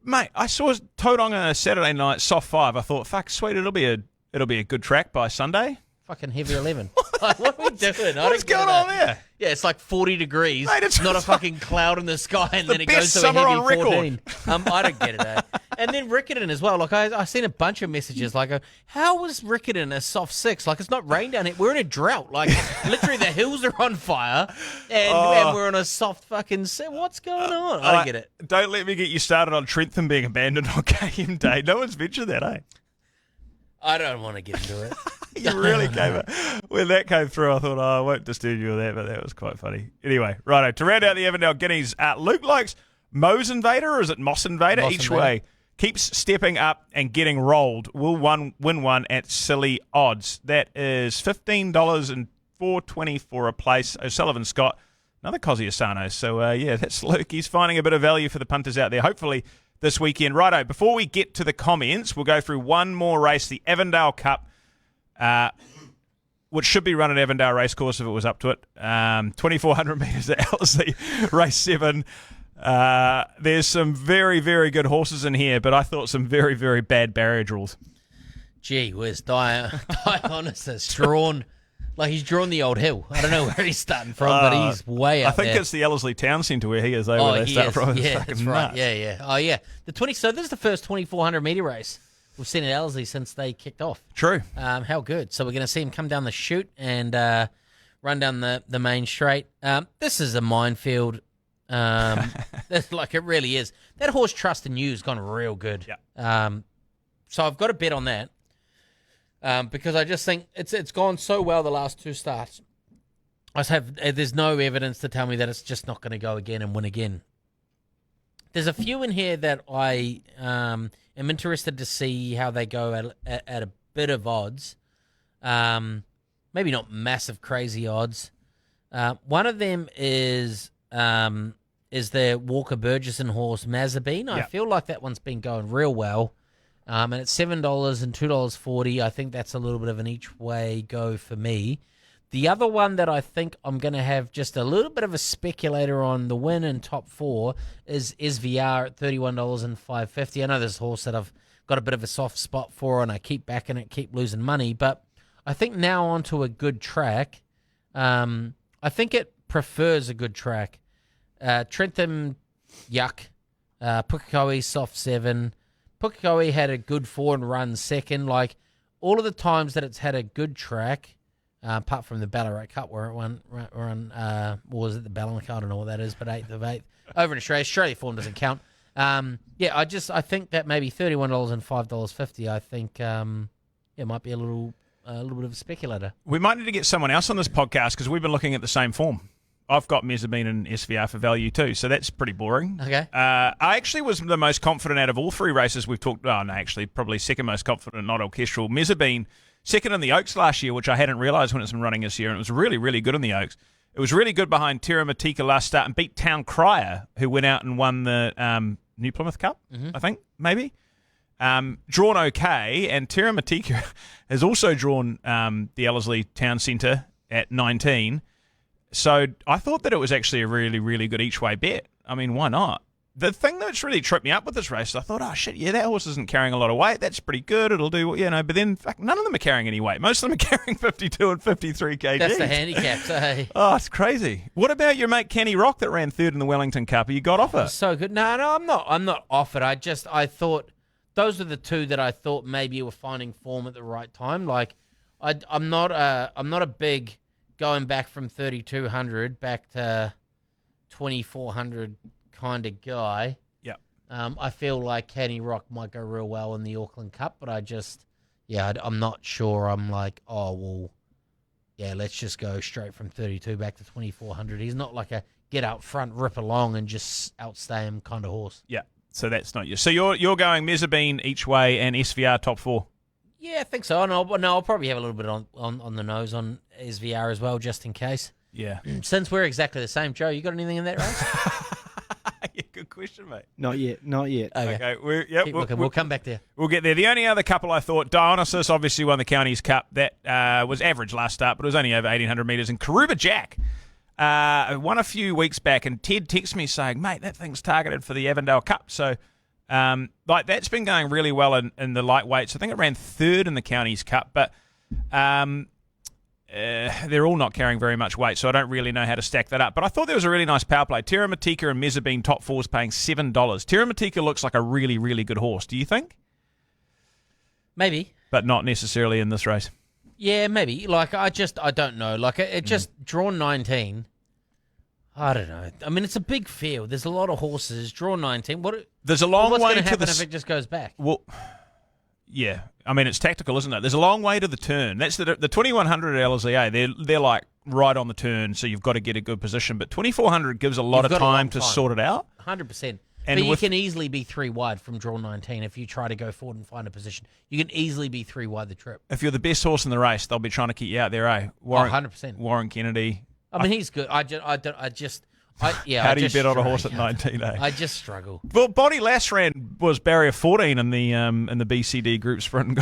Mate, I saw Todong on a Saturday night, soft 5. I thought, fuck, sweet, it'll be a good track by Sunday. Fucking heavy 11. Like, what are we doing? What's going on there? Yeah, it's like 40 degrees. Mate, it's not a fucking cloud in the sky, and then it goes best to a summer heavy on 14. I don't get it, eh? And then Riccarton as well. Like, I seen a bunch of messages like, how was Riccarton a soft 6? Like, it's not rain down here. We're in a drought. Like, literally the hills are on fire, and we're on a soft fucking 6. What's going on? I don't get it. Don't let me get you started on Trentham being abandoned on game day. No one's mentioned that, eh? I don't want to get into it. You really came up. When that came through, I thought, I won't disturb you with that, but that was quite funny. Anyway, righto. To round out the Avondale Guineas, Luke likes Mo's Invader, or is it Moss Invader? Each way. Keeps stepping up and getting rolled. Will win one at silly odds. That is $15 and $4.20 for a place. O'Sullivan Scott, another Cosy Asano. So, yeah, that's Luke. He's finding a bit of value for the punters out there. Hopefully this weekend. Righto, before we get to the comments, we'll go through one more race, the Avondale Cup, which should be run at Avondale Racecourse if it was up to it. 2,400 metres at Ellerslie, race 7. There's some very, very good horses in here, but I thought some very, very bad barrier rules. Gee whiz, Dionysus drawn... Like, he's drawn the old hill. I don't know where he's starting from, but he's way up there. I think it's the Ellerslie Town Centre where he is, where they start from. Yeah, that's right. Yeah. Oh, yeah. So this is the first 2,400 metre race we've seen at Ellerslie since they kicked off. True. How good. So we're going to see him come down the chute and run down the main straight. This is a minefield. Like, it really is. That horse, Trust in You, has gone real good. Yeah. So I've got a bet on that. Because I just think it's gone so well the last 2 starts. There's no evidence to tell me that it's just not going to go again and win again. There's a few in here that I am interested to see how they go at a bit of odds. Maybe not massive crazy odds. One of them is the Walker Burgesson horse Mazabine. I feel like that one's been going real well. And it's $7 and $2.40. I think that's a little bit of an each way go for me. The other one that I think I'm going to have just a little bit of a speculator on the win in top 4 is SVR at $31 and $5.50. I know this horse that I've got a bit of a soft spot for, and I keep backing it, keep losing money. But I think now onto a good track. I think it prefers a good track. Trentham, yuck. Pukekohe, soft 7. Pukekohe had a good 4 and run second. Like, all of the times that it's had a good track, apart from the Ballarat Cup where it won, was it the Ballarat Cup? I don't know what that is, but 8th of 8th. Over in Australia form doesn't count. I think that maybe $31 and $5.50, I think, might be a little bit of a speculator. We might need to get someone else on this podcast because we've been looking at the same form. I've got Mezzabine and SVR for value too, so that's pretty boring. Okay. I actually was the most confident out of all 3 races we've talked about. Oh, no, actually, probably second most confident, not orchestral. Mezzabine, second in the Oaks last year, which I hadn't realised when it's been running this year, and it was really, really good in the Oaks. It was really good behind Terra Matika last start and beat Town Crier, who went out and won the New Plymouth Cup, I think, maybe. Drawn okay, and Terra Matika has also drawn the Ellerslie Town Centre at 19. So I thought that it was actually a really, really good each-way bet. I mean, why not? The thing that's really tripped me up with this race, I thought, oh, shit, that horse isn't carrying a lot of weight. That's pretty good. It'll do, but then none of them are carrying any weight. Most of them are carrying 52 and 53 kg. That's the handicaps, eh? Oh, it's crazy. What about your mate Kenny Rock that ran 3rd in the Wellington Cup? You got off it? So good. No, I'm not off it. I thought those are the two that I thought maybe were finding form at the right time. Like, I'm not a big going back from 3,200 back to 2,400 kind of guy. Yeah. I feel like Canny Rock might go real well in the Auckland Cup, but I'm not sure. I'm like, oh, well, yeah, let's just go straight from 32 back to 2,400. He's not like a get out front, rip along, and just outstay him kind of horse. Yeah. So that's not you. So you're going Mezzabine each way and SVR top 4. Yeah, I think so. And I'll probably have a little bit on the nose on SVR as well, just in case. Yeah. Since we're exactly the same, Joe, you got anything in that race? Yeah, good question, mate. Not yet. Okay. We'll come back there. We'll get there. The only other couple I thought, Dionysus obviously won the Counties Cup. That was average last start, but it was only over 1,800 metres. And Karuba Jack won a few weeks back, and Ted texted me saying, mate, that thing's targeted for the Avondale Cup. So, that's been going really well in the lightweights. I think it ran third in the Counties Cup, but they're all not carrying very much weight, so I don't really know how to stack that up. But I thought there was a really nice power play. Terra Matika and Mezzabine top 4s paying $7. Terra Matika looks like a really, really good horse. Do you think? Maybe. But not necessarily in this race. Yeah, maybe. Like, I don't know. Like, it just drawn 19. I don't know. I mean, it's a big field. There's a lot of horses. Drawn 19. There's a long what's way going to to happen the... if it just goes back? Well... Yeah, I mean, it's tactical, isn't it? There's a long way to the turn. That's the 2,100 at LZA. They're like right on the turn, so you've got to get a good position. But 2,400 gives a lot of time to sort it out. 100%. And but you can easily be 3 wide from draw 19 if you try to go forward and find a position. You can easly be 3 wide the trip. If you're the best horse in the race, they'll be trying to keep you out there, eh? 100%. Warren Kennedy. I mean, he's good. How do you bet on a horse at 19, eh? I just struggle. Well, Bonnie Lassran was barrier 14 in the BCD group sprint.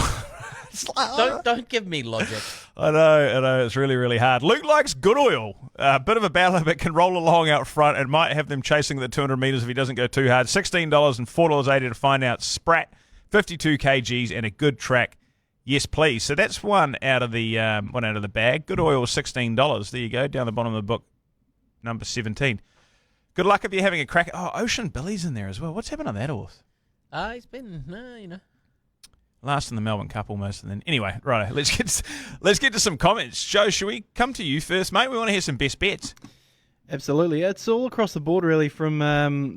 Don't give me logic. I know. It's really, really hard. Luke likes Good Oil. A bit of a battler, but can roll along out front and might have them chasing the 200 metres if he doesn't go too hard. $16 and $4.80 to find out. Sprat, 52 kgs and a good track. Yes, please. So that's one out of the bag. Good Oil, $16. There you go, down the bottom of the book, number 17. Good luck if you're having a crack. Oh, Ocean Billy's in there as well. What's happened on that horse? He's been, last in the Melbourne Cup almost, and then anyway, right. Let's get to some comments. Joe, should we come to you first, mate? We want to hear some best bets. Absolutely. It's all across the board, really, from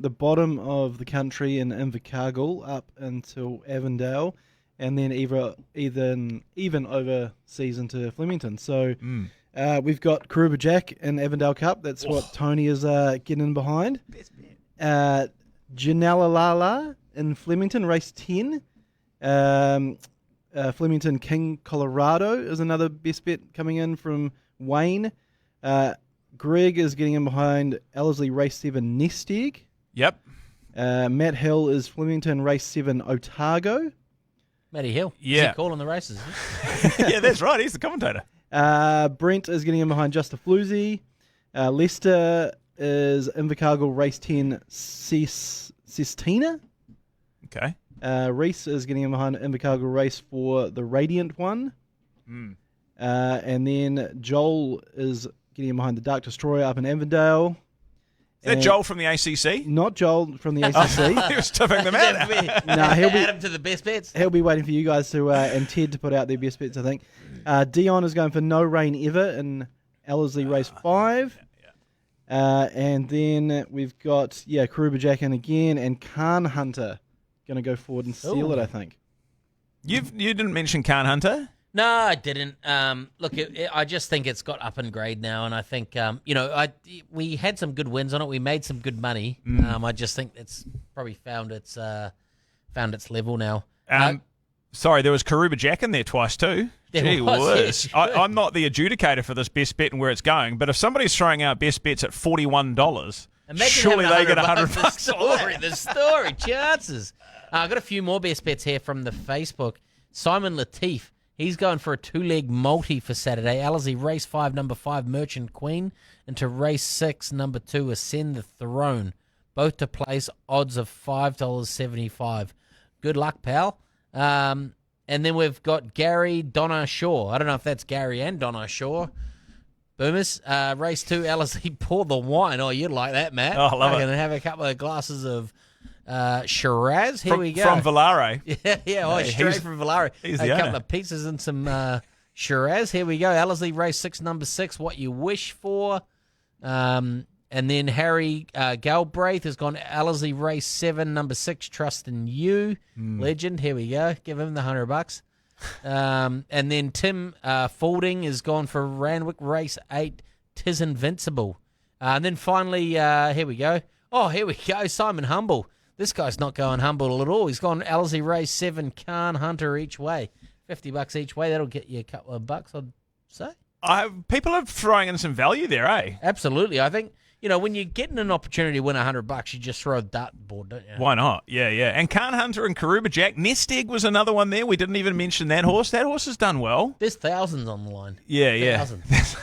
the bottom of the country in Invercargill up until Avondale, and then even overseas into Flemington. So we've got Karuba Jack in Avondale Cup. That's what Tony is getting behind. Best bet. Janela in Flemington, race 10. Flemington King Colorado is another best bet coming in from Wayne. Greg is getting in behind Ellerslie race 7 Nest Egg. Yep. Matt Hill is Flemington race 7 Otago. Matty Hill. Yeah. Is he calling the races? Yeah, that's right. He's the commentator. Brent is getting in behind Just a Floozy. Lester is Invercargill race 10 Sistina. Okay. Reese is getting in behind Invercargill race for the Radiant one. And then Joel is getting in behind the Dark Destroyer up in Avondale. Is that Joel from the ACC? Not Joel from the ACC. He was tipping them out. He'll be add him to the best bets. He'll be waiting for you guys to and Ted to put out their best bets, I think. Dion is going for No Rain Ever in Ellerslie race 5. And then we've got Karuba Jack in again, and Khan Hunter going to go forward and seal it, I think. You didn't mention Khan Hunter? No, I didn't. Look, I just think it's got up in grade now, and I think we had some good wins on it. We made some good money. I just think it's probably found its level now. Sorry, there was Karuba Jack in there twice too. Gee whiz. Yeah. I'm not the adjudicator for this best bet and where it's going, but if somebody's throwing out best bets at $41, surely they get $100. The story, chances. I've got a few more best bets here from the Facebook. Simon Latif. He's going for a 2-leg multi for Saturday. Ellerslie race 5, number 5, Merchant Queen, into race 6, number 2, Ascend the Throne. Both to place, odds of $5.75. Good luck, pal. And then we've got Gary Donna Shaw. I don't know if that's Gary and Donna Shaw. Boomers. Race 2, Ellerslie Pour the Wine. Oh, you'd like that, Matt. Oh, I love it. I'm going to have a couple of glasses of Shiraz. Here we go. From Valare. Yeah. Oh, straight from Valare. He's A the couple owner. of pizzas and some Shiraz. Here we go. Ellerslie Race 6, number 6. What you wish for. And then Harry Galbraith has gone Ellerslie Race 7, number 6. Trust in You. Legend. Here we go. Give him the $100. And then Tim Faulding has gone for Randwick Race 8. Tis Invincible. And then finally, here we go. Oh, here we go. Simon Humble. This guy's not going humble at all. He's gone Ellerslie Race 7, Khan Hunter each way. $50 each way. That'll get you a couple of bucks, I'd say. People are throwing in some value there, eh? Absolutely. I think, when you're getting an opportunity to win $100, you just throw a dartboard, don't you? Why not? Yeah. And Khan Hunter and Karuba Jack. Nest Egg was another one there. We didn't even mention that horse. That horse has done well. There's thousands on the line. Yeah. Thousands.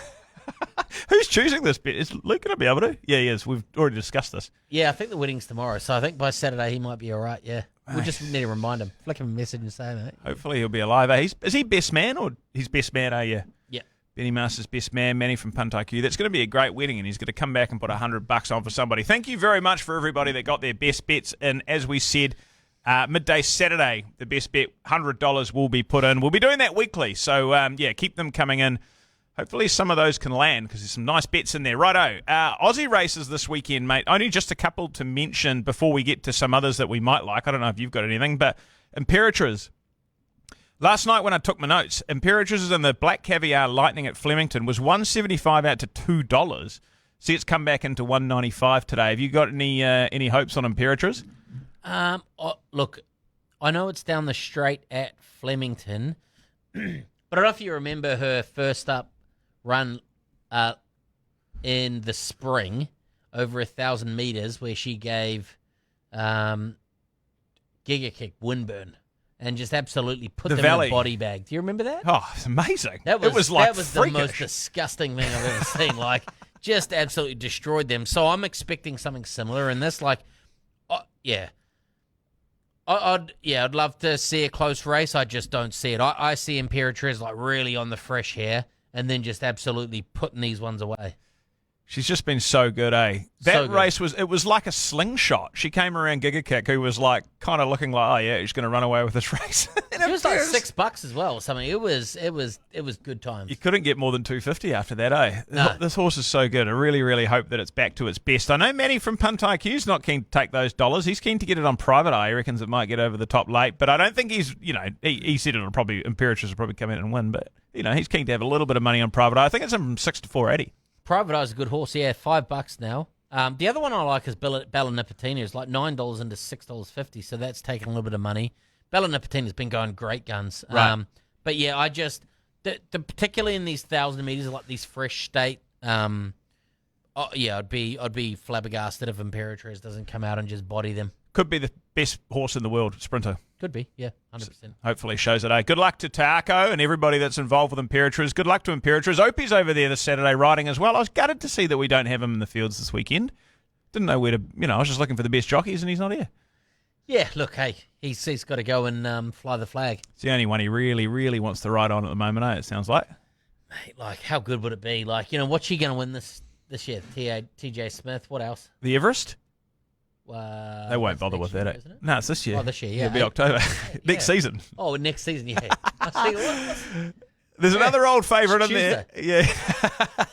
Who's choosing this bet? Is Luke going to be able to? Yeah, he is. We've already discussed this. Yeah, I think the wedding's tomorrow, so I think by Saturday he might be all right, yeah. We just need to remind him. Flick him a message and say, mate. Hopefully he'll be alive. Is he best man or he's best man, yeah? Yeah. Benny Masters best man, Manny from Punt IQ. That's going to be a great wedding, and he's going to come back and put $100 on for somebody. Thank you very much for everybody that got their best bets in. As we said, midday Saturday, the best bet, $100 will be put in. We'll be doing that weekly, so keep them coming in. Hopefully some of those can land because there's some nice bets in there. Righto, Aussie races this weekend, mate. Only just a couple to mention before we get to some others that we might like. I don't know if you've got anything, but Imperatriz. Last night when I took my notes, Imperatriz in the Black Caviar Lightning at Flemington was $1.75 out to $2. See, it's come back into $1.95 today. Have you got any hopes on Imperatriz? Look, I know it's down the straight at Flemington, but I don't know if you remember her first up run in the spring over 1,000 meters where she gave Giga Kick Windburn and just absolutely put them in a body bag. Do you remember that? Oh, it's amazing. That was freakish. The most disgusting thing I've ever seen. Just absolutely destroyed them. So I'm expecting something similar in this. I'd love to see a close race. I just don't see it. I see Imperatriz really on the fresh here and then just absolutely putting these ones away. She's just been so good, eh? That race was like a slingshot. She came around Giga Kick, who was kind of looking like, oh yeah, she's going to run away with this race. It was like $6 as well or something. It was good times. You couldn't get more than $250 after that, eh? No. This horse is so good. I really, really hope that it's back to its best. I know Manny from Punt IQ's not keen to take those dollars. He's keen to get it on private eye. He reckons it might get over the top late, but I don't think he's, he said Imperatriz will probably come in and win, but he's keen to have a little bit of money on private eye. I think it's from 6 to 480. Private Eye's a good horse, yeah, $5 now. The other one I like is Bella Nipotina. It's like $9 into $6.50, so that's taking a little bit of money. Bella Nipotina's been going great guns. Right. But yeah, I just, particularly in these 1,000 meters, like these fresh state, I'd be flabbergasted if Imperatriz doesn't come out and just body them. Could be the best horse in the world, sprinter. Could be, yeah, 100%. Hopefully shows it, eh? Good luck to Taako and everybody that's involved with Imperatriz. Good luck to Imperatriz. Opie's over there this Saturday riding as well. I was gutted to see that we don't have him in the fields this weekend. Didn't know where to, I was just looking for the best jockeys and he's not here. Yeah, look, hey, he's got to go and fly the flag. It's the only one he really, really wants to ride on at the moment, eh? It sounds like. Mate, how good would it be? What's she going to win this year? TJ Smith, what else? The Everest? They won't bother with that. Isn't it? No, it's this year. Oh, this year, yeah. It'll be October. Next season. Oh, next season, yeah. I was thinking, what? There's another old favourite in Tuesday. there. Yeah.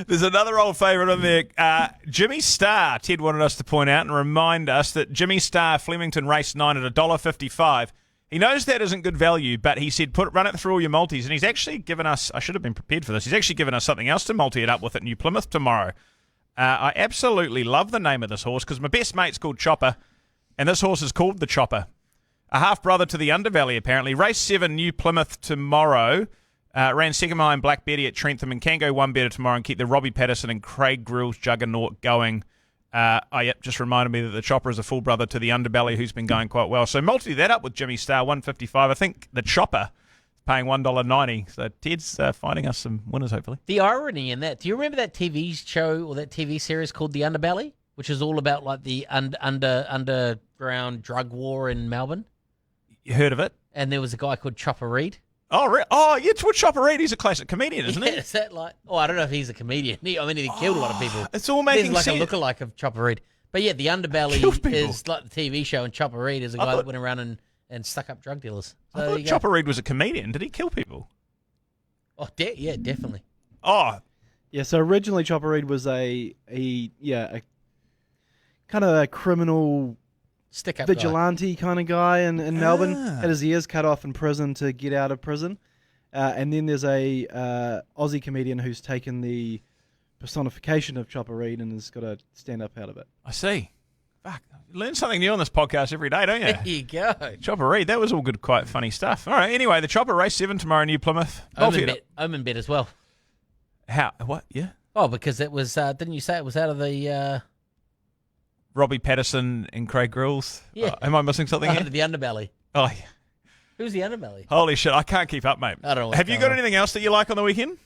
There's another old favourite in there. Jimmy Starr, Ted wanted us to point out and remind us that Jimmy Starr, Flemington race 9 at $1.55. He knows that isn't good value, but he said run it through all your multis. And he's actually given us, I should have been prepared for this, he's actually given us something else to multi it up with at New Plymouth tomorrow. I absolutely love the name of this horse because my best mate's called Chopper, and this horse is called the Chopper. A half-brother to the Undervalley, apparently. Race 7, New Plymouth tomorrow. Ran second behind Black Betty at Trentham and can go one better tomorrow and keep the Robbie Patterson and Craig Grill's juggernaut going. Just reminded me that the Chopper is a full brother to the Underbelly who's been going quite well. So multi that up with Jimmy Starr, $1.55. I think the Chopper paying $1.90. So Ted's finding us some winners, hopefully. The irony in that, do you remember that TV show or that TV series called The Underbelly, which is all about the underground drug war in Melbourne? You heard of it? And there was a guy called Chopper Reed. Oh, yeah, it's with Chopper Reed. He's a classic comedian, isn't he? Is that I don't know if he's a comedian. He killed a lot of people. It's all making There's sense. a lookalike of Chopper Reed. But yeah, the underbelly Killed people. is like the TV show, and Chopper Reed is a guy that went around and stuck up drug dealers. So I thought Chopper Reed was a comedian. Did he kill people? Oh, yeah, definitely. Oh, Yeah, so originally Chopper Reed was a kind of a criminal Stick up vigilante kind of guy in Melbourne. Had his ears cut off in prison to get out of prison. And then there's a Aussie comedian who's taken the personification of Chopper Reed and has got to stand up out of it. I see. Fuck. You learn something new on this podcast every day, don't you? There you go. Chopper Reed, that was all good, quite funny stuff. All right, anyway, the Chopper race 7 tomorrow, New Plymouth. Omen bet as well. How? What? Yeah. Oh, because it was, didn't you say it was out of the... Robbie Patterson and Craig Grills. Yeah. Am I missing something here? the underbelly. Oh, yeah. Who's the underbelly? Holy shit, I can't keep up, mate. I don't know. Have you got anything else that you like on the weekend?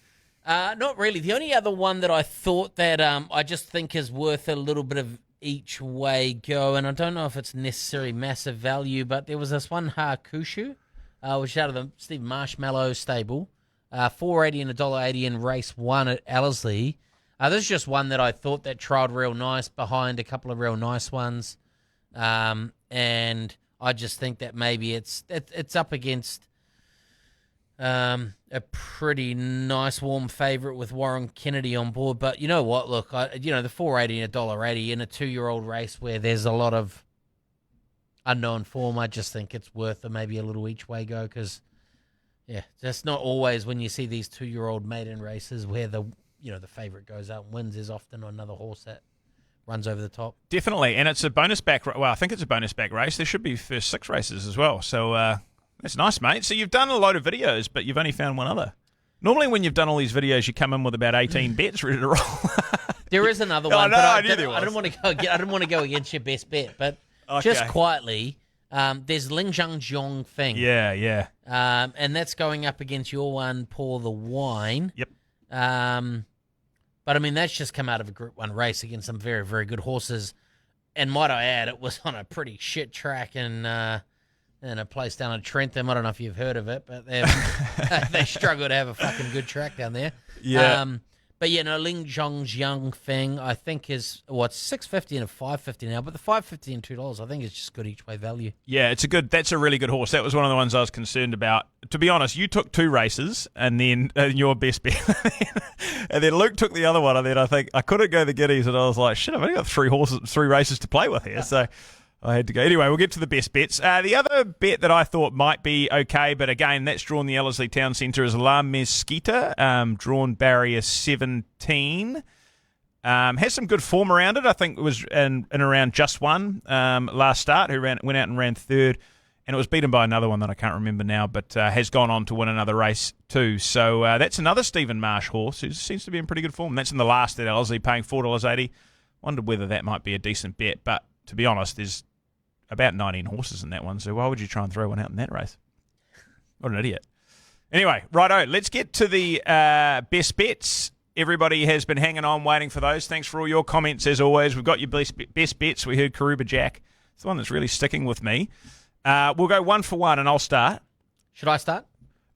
Not really. The only other one that I thought that I just think is worth a little bit of each way go, and I don't know if it's necessarily massive value, but there was this one Hakushu, which is out of the Steve Marshmallow stable, $4.80 and $1.80 in race 1 at Ellerslie. This is just one that I thought that trialled real nice behind a couple of real nice ones, and I just think that maybe it's up against a pretty nice warm favourite with Warren Kennedy on board. But you know what? Look, the $4.80 and $1.80 in a 2-year-old race where there's a lot of unknown form, I just think it's worth maybe a little each way go because, yeah, that's not always when you see these 2-year-old maiden races where the favourite goes out and wins. There's often another horse that runs over the top. Definitely, and it's a bonus back. Well, I think it's a bonus back race. There should be first 6 races as well. So that's nice, mate. So you've done a load of videos, but you've only found one other. Normally, when you've done all these videos, you come in with about 18 bets ready to roll. There is another one, no, but I knew there was. I didn't want to go. I didn't want to go against your best bet, but Okay. just quietly, there's Ling Zhang Zhong Feng. Yeah. And that's going up against your one, Paul the Wine. Yep. But I mean, that's just come out of a Group 1 race against some very, very good horses. And might I add, it was on a pretty shit track in a place down in Trentham. I don't know if you've heard of it, but they struggle to have a fucking good track down there. Yeah. But Ling Zhong's Young Feng, I think is it's $6.50 and a $5.50 now, but the $5.50 and $2, I think is just good each way value. Yeah, that's a really good horse. That was one of the ones I was concerned about. To be honest, you took 2 races and then your best bet. And then Luke took the other one, and then I think I couldn't go the Guineas, and I was like, shit, I've only got 3 races to play with here. So I had to go. Anyway, we'll get to the best bets. The other bet that I thought might be okay, but again, that's drawn the Ellerslie Town Centre, is La Mesquita, drawn barrier 17. Has some good form around it. I think it was in around just one last start, who went out and ran 3rd, and it was beaten by another one that I can't remember now, but has gone on to win another race too. So that's another Stephen Marsh horse who seems to be in pretty good form. That's in the last at Ellerslie, paying $4.80. Wondered whether that might be a decent bet, but to be honest, there's about 19 horses in that one, so why would you try and throw one out in that race? What an idiot. Anyway, righto, let's get to the best bets. Everybody has been hanging on, waiting for those. Thanks for all your comments, as always. We've got your best bets. We heard Karuba Jack. It's the one that's really sticking with me. We'll go 1 for 1, and I'll start. Should I start?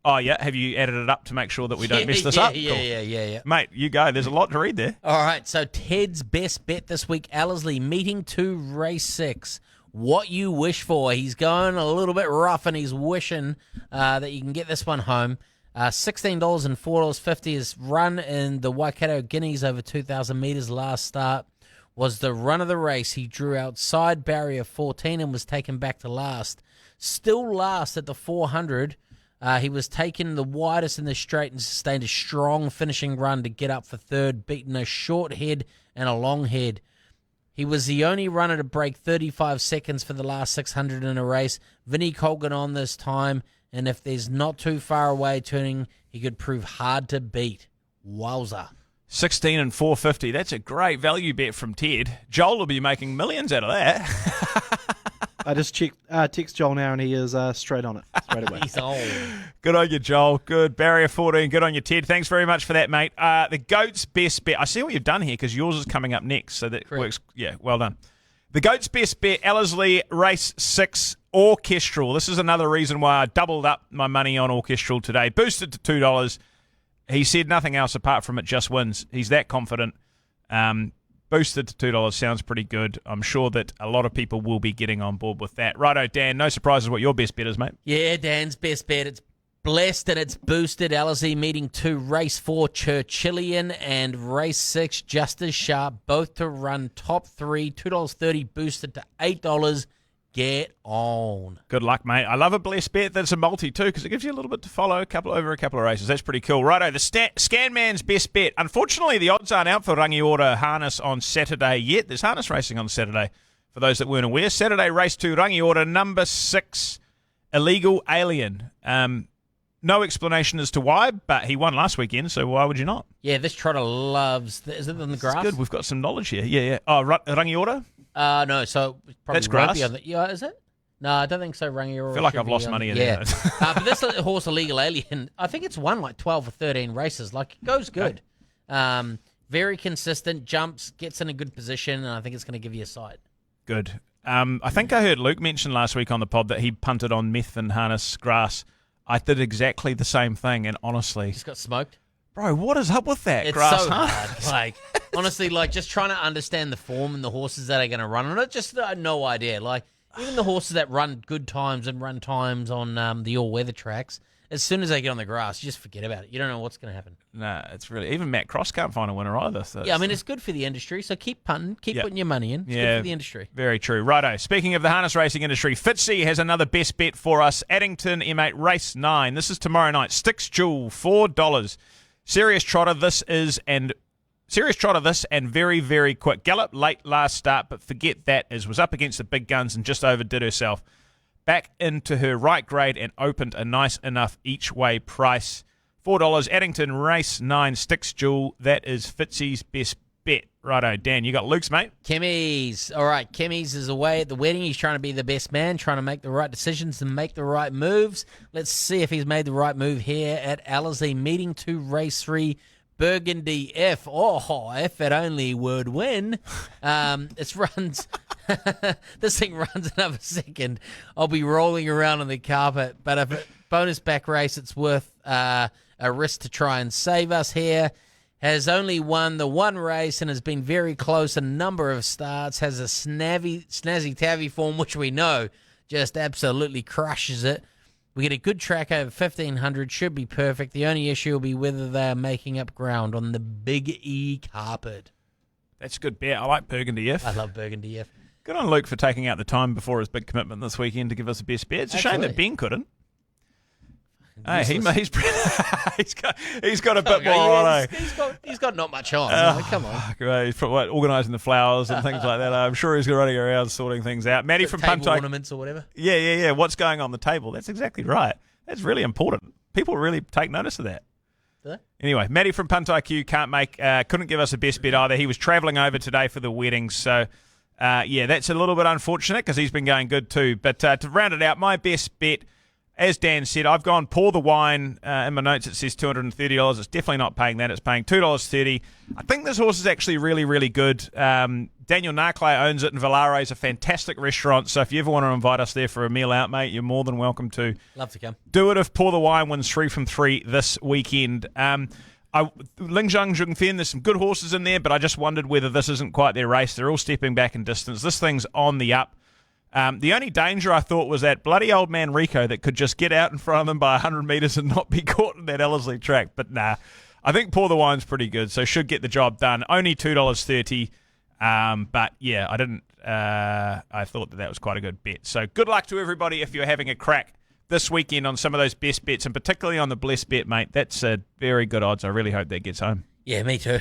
Oh, yeah. Have you added it up to make sure that we don't mess this up? Yeah. Mate, you go. There's a lot to read there. All right, so Ted's best bet this week, Ellerslie, meeting 2, race 6. What you wish for. He's going a little bit rough, and he's wishing that you can get this one home. $16 and $4.50 is run in the Waikato Guineas over 2,000 metres last start. Was the run of the race. He drew outside barrier 14 and was taken back to last. Still last at the 400. He was taken the widest in the straight and sustained a strong finishing run to get up for 3rd, beating a short head and a long head. He was the only runner to break 35 seconds for the last 600 in a race. Vinnie Colgan on this time, and if there's not too far away turning, he could prove hard to beat. Wowza. 16 and $4.50. That's a great value bet from Ted. Joel will be making millions out of that. I just text Joel now, and he is straight on it, straight away. He's old. Good on you, Joel. Good. Barrier 14. Good on you, Ted. Thanks very much for that, mate. The GOAT's best bet. I see what you've done here because yours is coming up next, so that Correct. works. Yeah, well done. The GOAT's best bet, Ellerslie, race 6, Orchestral. This is another reason why I doubled up my money on Orchestral today. Boosted to $2. He said nothing else apart from it just wins. He's that confident. boosted to $2 sounds pretty good. I'm sure that a lot of people will be getting on board with that. Righto, Dan, no surprises what your best bet is, mate. Yeah, Dan's best bet. It's blessed and it's boosted. LSE meeting 2, race 4, Churchillian, and race 6, Justice Sharp, both to run top 3, $2.30 boosted to $8. Get on. Good luck, mate. I love a blessed bet that's a multi too, because it gives you a little bit to follow over a couple of races. That's pretty cool. Righto, the Scanman's best bet. Unfortunately, the odds aren't out for Rangi Order harness on Saturday yet. There's harness racing on Saturday, for those that weren't aware. Saturday, race 2, Rangi Order, number 6, Illegal Alien. No explanation as to why, but he won last weekend, so why would you not? Yeah, this trotter loves... Is it on the grass? It's good. We've got some knowledge here. Yeah. Oh, Rangi Order? No, so probably That's grass? Yeah, is it? No, I don't think so, Rangi Order. I feel like I've lost money in there. But this horse, Illegal Alien, I think it's won like 12 or 13 races. Like, it goes good. Very consistent, jumps, gets in a good position, and I think it's going to give you a sight. Good. I think I heard Luke mention last week on the pod that he punted on Methven harness grass. I did exactly the same thing, and honestly... Just got smoked? Bro, what is up with that it's grass? So hard. Like, honestly, like, just trying to understand the form and the horses that are going to run on it, just no idea. Like, even the horses that run good times and run times on the all-weather tracks, as soon as they get on the grass, you just forget about it. You don't know what's going to happen. No, it's really... Even Matt Cross can't find a winner either. So yeah, I mean, it's good for the industry, so keep punting, keep putting your money in. It's good for the industry. Very true. Righto. Speaking of the harness racing industry, Fitzy has another best bet for us. Addington M8 Race 9. This is tomorrow night. Sticks Jewel, $4. Serious trotter this and very, very quick. Gallop late last start, but forget that, as was up against the big guns and just overdid herself. Back into her right grade and opened a nice enough each way price. $4. Addington Race 9 Sticks Jewel. That is Fitzy's best bet. Righto, Dan, you got Luke's, mate? Kemmy's. All right, Kemmy's is away at the wedding. He's trying to be the best man, trying to make the right decisions and make the right moves. Let's see if he's made the right move here at Alizé meeting 2, race 3, Burgundy F. Oh, if it only would win. This thing runs another second. I'll be rolling around on the carpet. But if a bonus back race, it's worth a risk to try and save us here. Has only won the one race and has been very close a number of starts. Has a snazzy tabby form, which we know just absolutely crushes it. We get a good track over 1,500. Should be perfect. The only issue will be whether they are making up ground on the Big E carpet. That's a good bet. I like Burgundy F. I love Burgundy F. Good on Luke for taking out the time before his big commitment this weekend to give us a best bet. It's a shame that Ben couldn't. Hey, he's got a bit more on. He's got not much on. Come on. He's organising the flowers and things like that. I'm sure he's running around sorting things out. Maddie from table Puntai. ornaments or whatever. Yeah. What's going on the table? That's exactly right. That's really important. People really take notice of that. Do they? Anyway, Maddie from Puntai Q couldn't give us a best bet either. He was travelling over today for the wedding, so that's a little bit unfortunate because he's been going good too. But to round it out, my best bet, as Dan said, I've gone Pour the Wine. In my notes it says $230. It's definitely not paying that. It's paying $2.30. I think this horse is actually really, really good. Daniel Narclay owns it, and Valare is a fantastic restaurant. So if you ever want to invite us there for a meal out, mate, you're more than welcome to. Love to come. Do it if Pour the Wine wins 3 from 3 this weekend. Ling Zhang Zhongfen, there's some good horses in there, but I just wondered whether this isn't quite their race. They're all stepping back in distance. This thing's on the up. The only danger I thought was that bloody old man Rico that could just get out in front of them by 100 metres and not be caught in that Ellerslie track. But nah, I think Pour the Wine's pretty good, so should get the job done. Only $2.30. But yeah, I didn't. I thought that was quite a good bet. So good luck to everybody if you're having a crack this weekend on some of those best bets, and particularly on the blessed bet, mate. That's a very good odds. I really hope that gets home. Yeah, me too.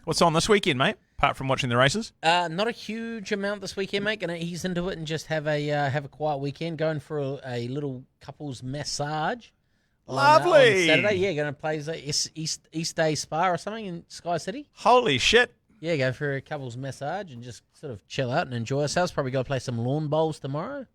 What's on this weekend, mate? Apart from watching the races? Not a huge amount this weekend, mate. Going to ease into it and just have a quiet weekend. Going for a little couples massage. Lovely. On Saturday, yeah. Going to play East Day Spa or something in Sky City. Holy shit. Yeah, go for a couples massage and just sort of chill out and enjoy ourselves. Probably go play some lawn bowls tomorrow.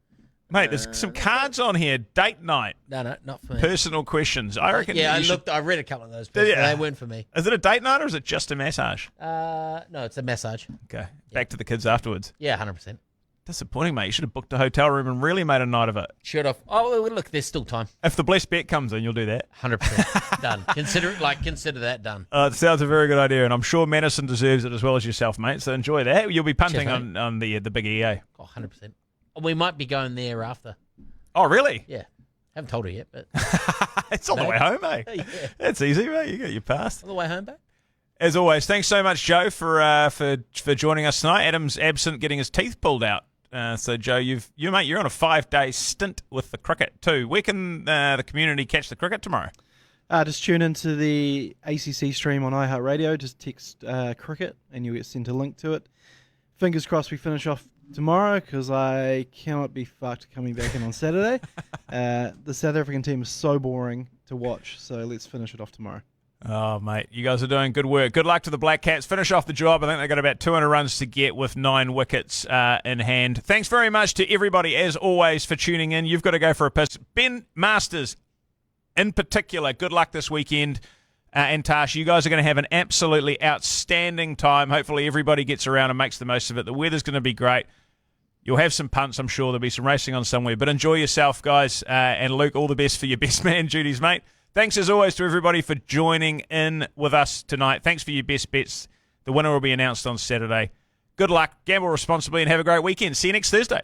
Mate, there's some cards on here. Date night. No, not for me. Personal questions. I reckon. Yeah, I read a couple of those. But they weren't for me. Is it a date night or is it just a massage? No, it's a massage. Okay. Back to the kids afterwards. Yeah, 100%. Disappointing, mate. You should have booked a hotel room and really made a night of it. Should have. Oh, well, look, there's still time. If the blessed bet comes in, you'll do that. 100% done. Consider that done. It sounds a very good idea, and I'm sure Madison deserves it as well as yourself, mate. So enjoy that. You'll be punting Cheers, on the big EA. Oh, 100%. We might be going there after. Oh, really? Yeah. Haven't told her yet, but It's on the way home, mate. yeah. That's easy, mate. You got your pass. On the way home, babe. As always, thanks so much, Joe, for joining us tonight. Adam's absent, getting his teeth pulled out. So, Joe, you're on a 5-day stint with the cricket too. Where can the community catch the cricket tomorrow? Just tune into the ACC stream on iHeartRadio. Just text cricket and you'll get sent a link to it. Fingers crossed we finish off tomorrow because I cannot be fucked coming back in on Saturday. The South African team is so boring to watch, so let's finish it off tomorrow. Oh, mate, you guys are doing good work. Good luck to the Black Cats. Finish off the job. I think they've got about 200 runs to get with 9 wickets in hand. Thanks very much to everybody, as always, for tuning in. You've got to go for a piss. Ben Masters, in particular, good luck this weekend. And Tash, you guys are going to have an absolutely outstanding time. Hopefully everybody gets around and makes the most of it. The weather's going to be great. You'll have some punts, I'm sure. There'll be some racing on somewhere. But enjoy yourself, guys. And Luke, all the best for your best man duties, mate. Thanks, as always, to everybody for joining in with us tonight. Thanks for your best bets. The winner will be announced on Saturday. Good luck, gamble responsibly, and have a great weekend. See you next Thursday.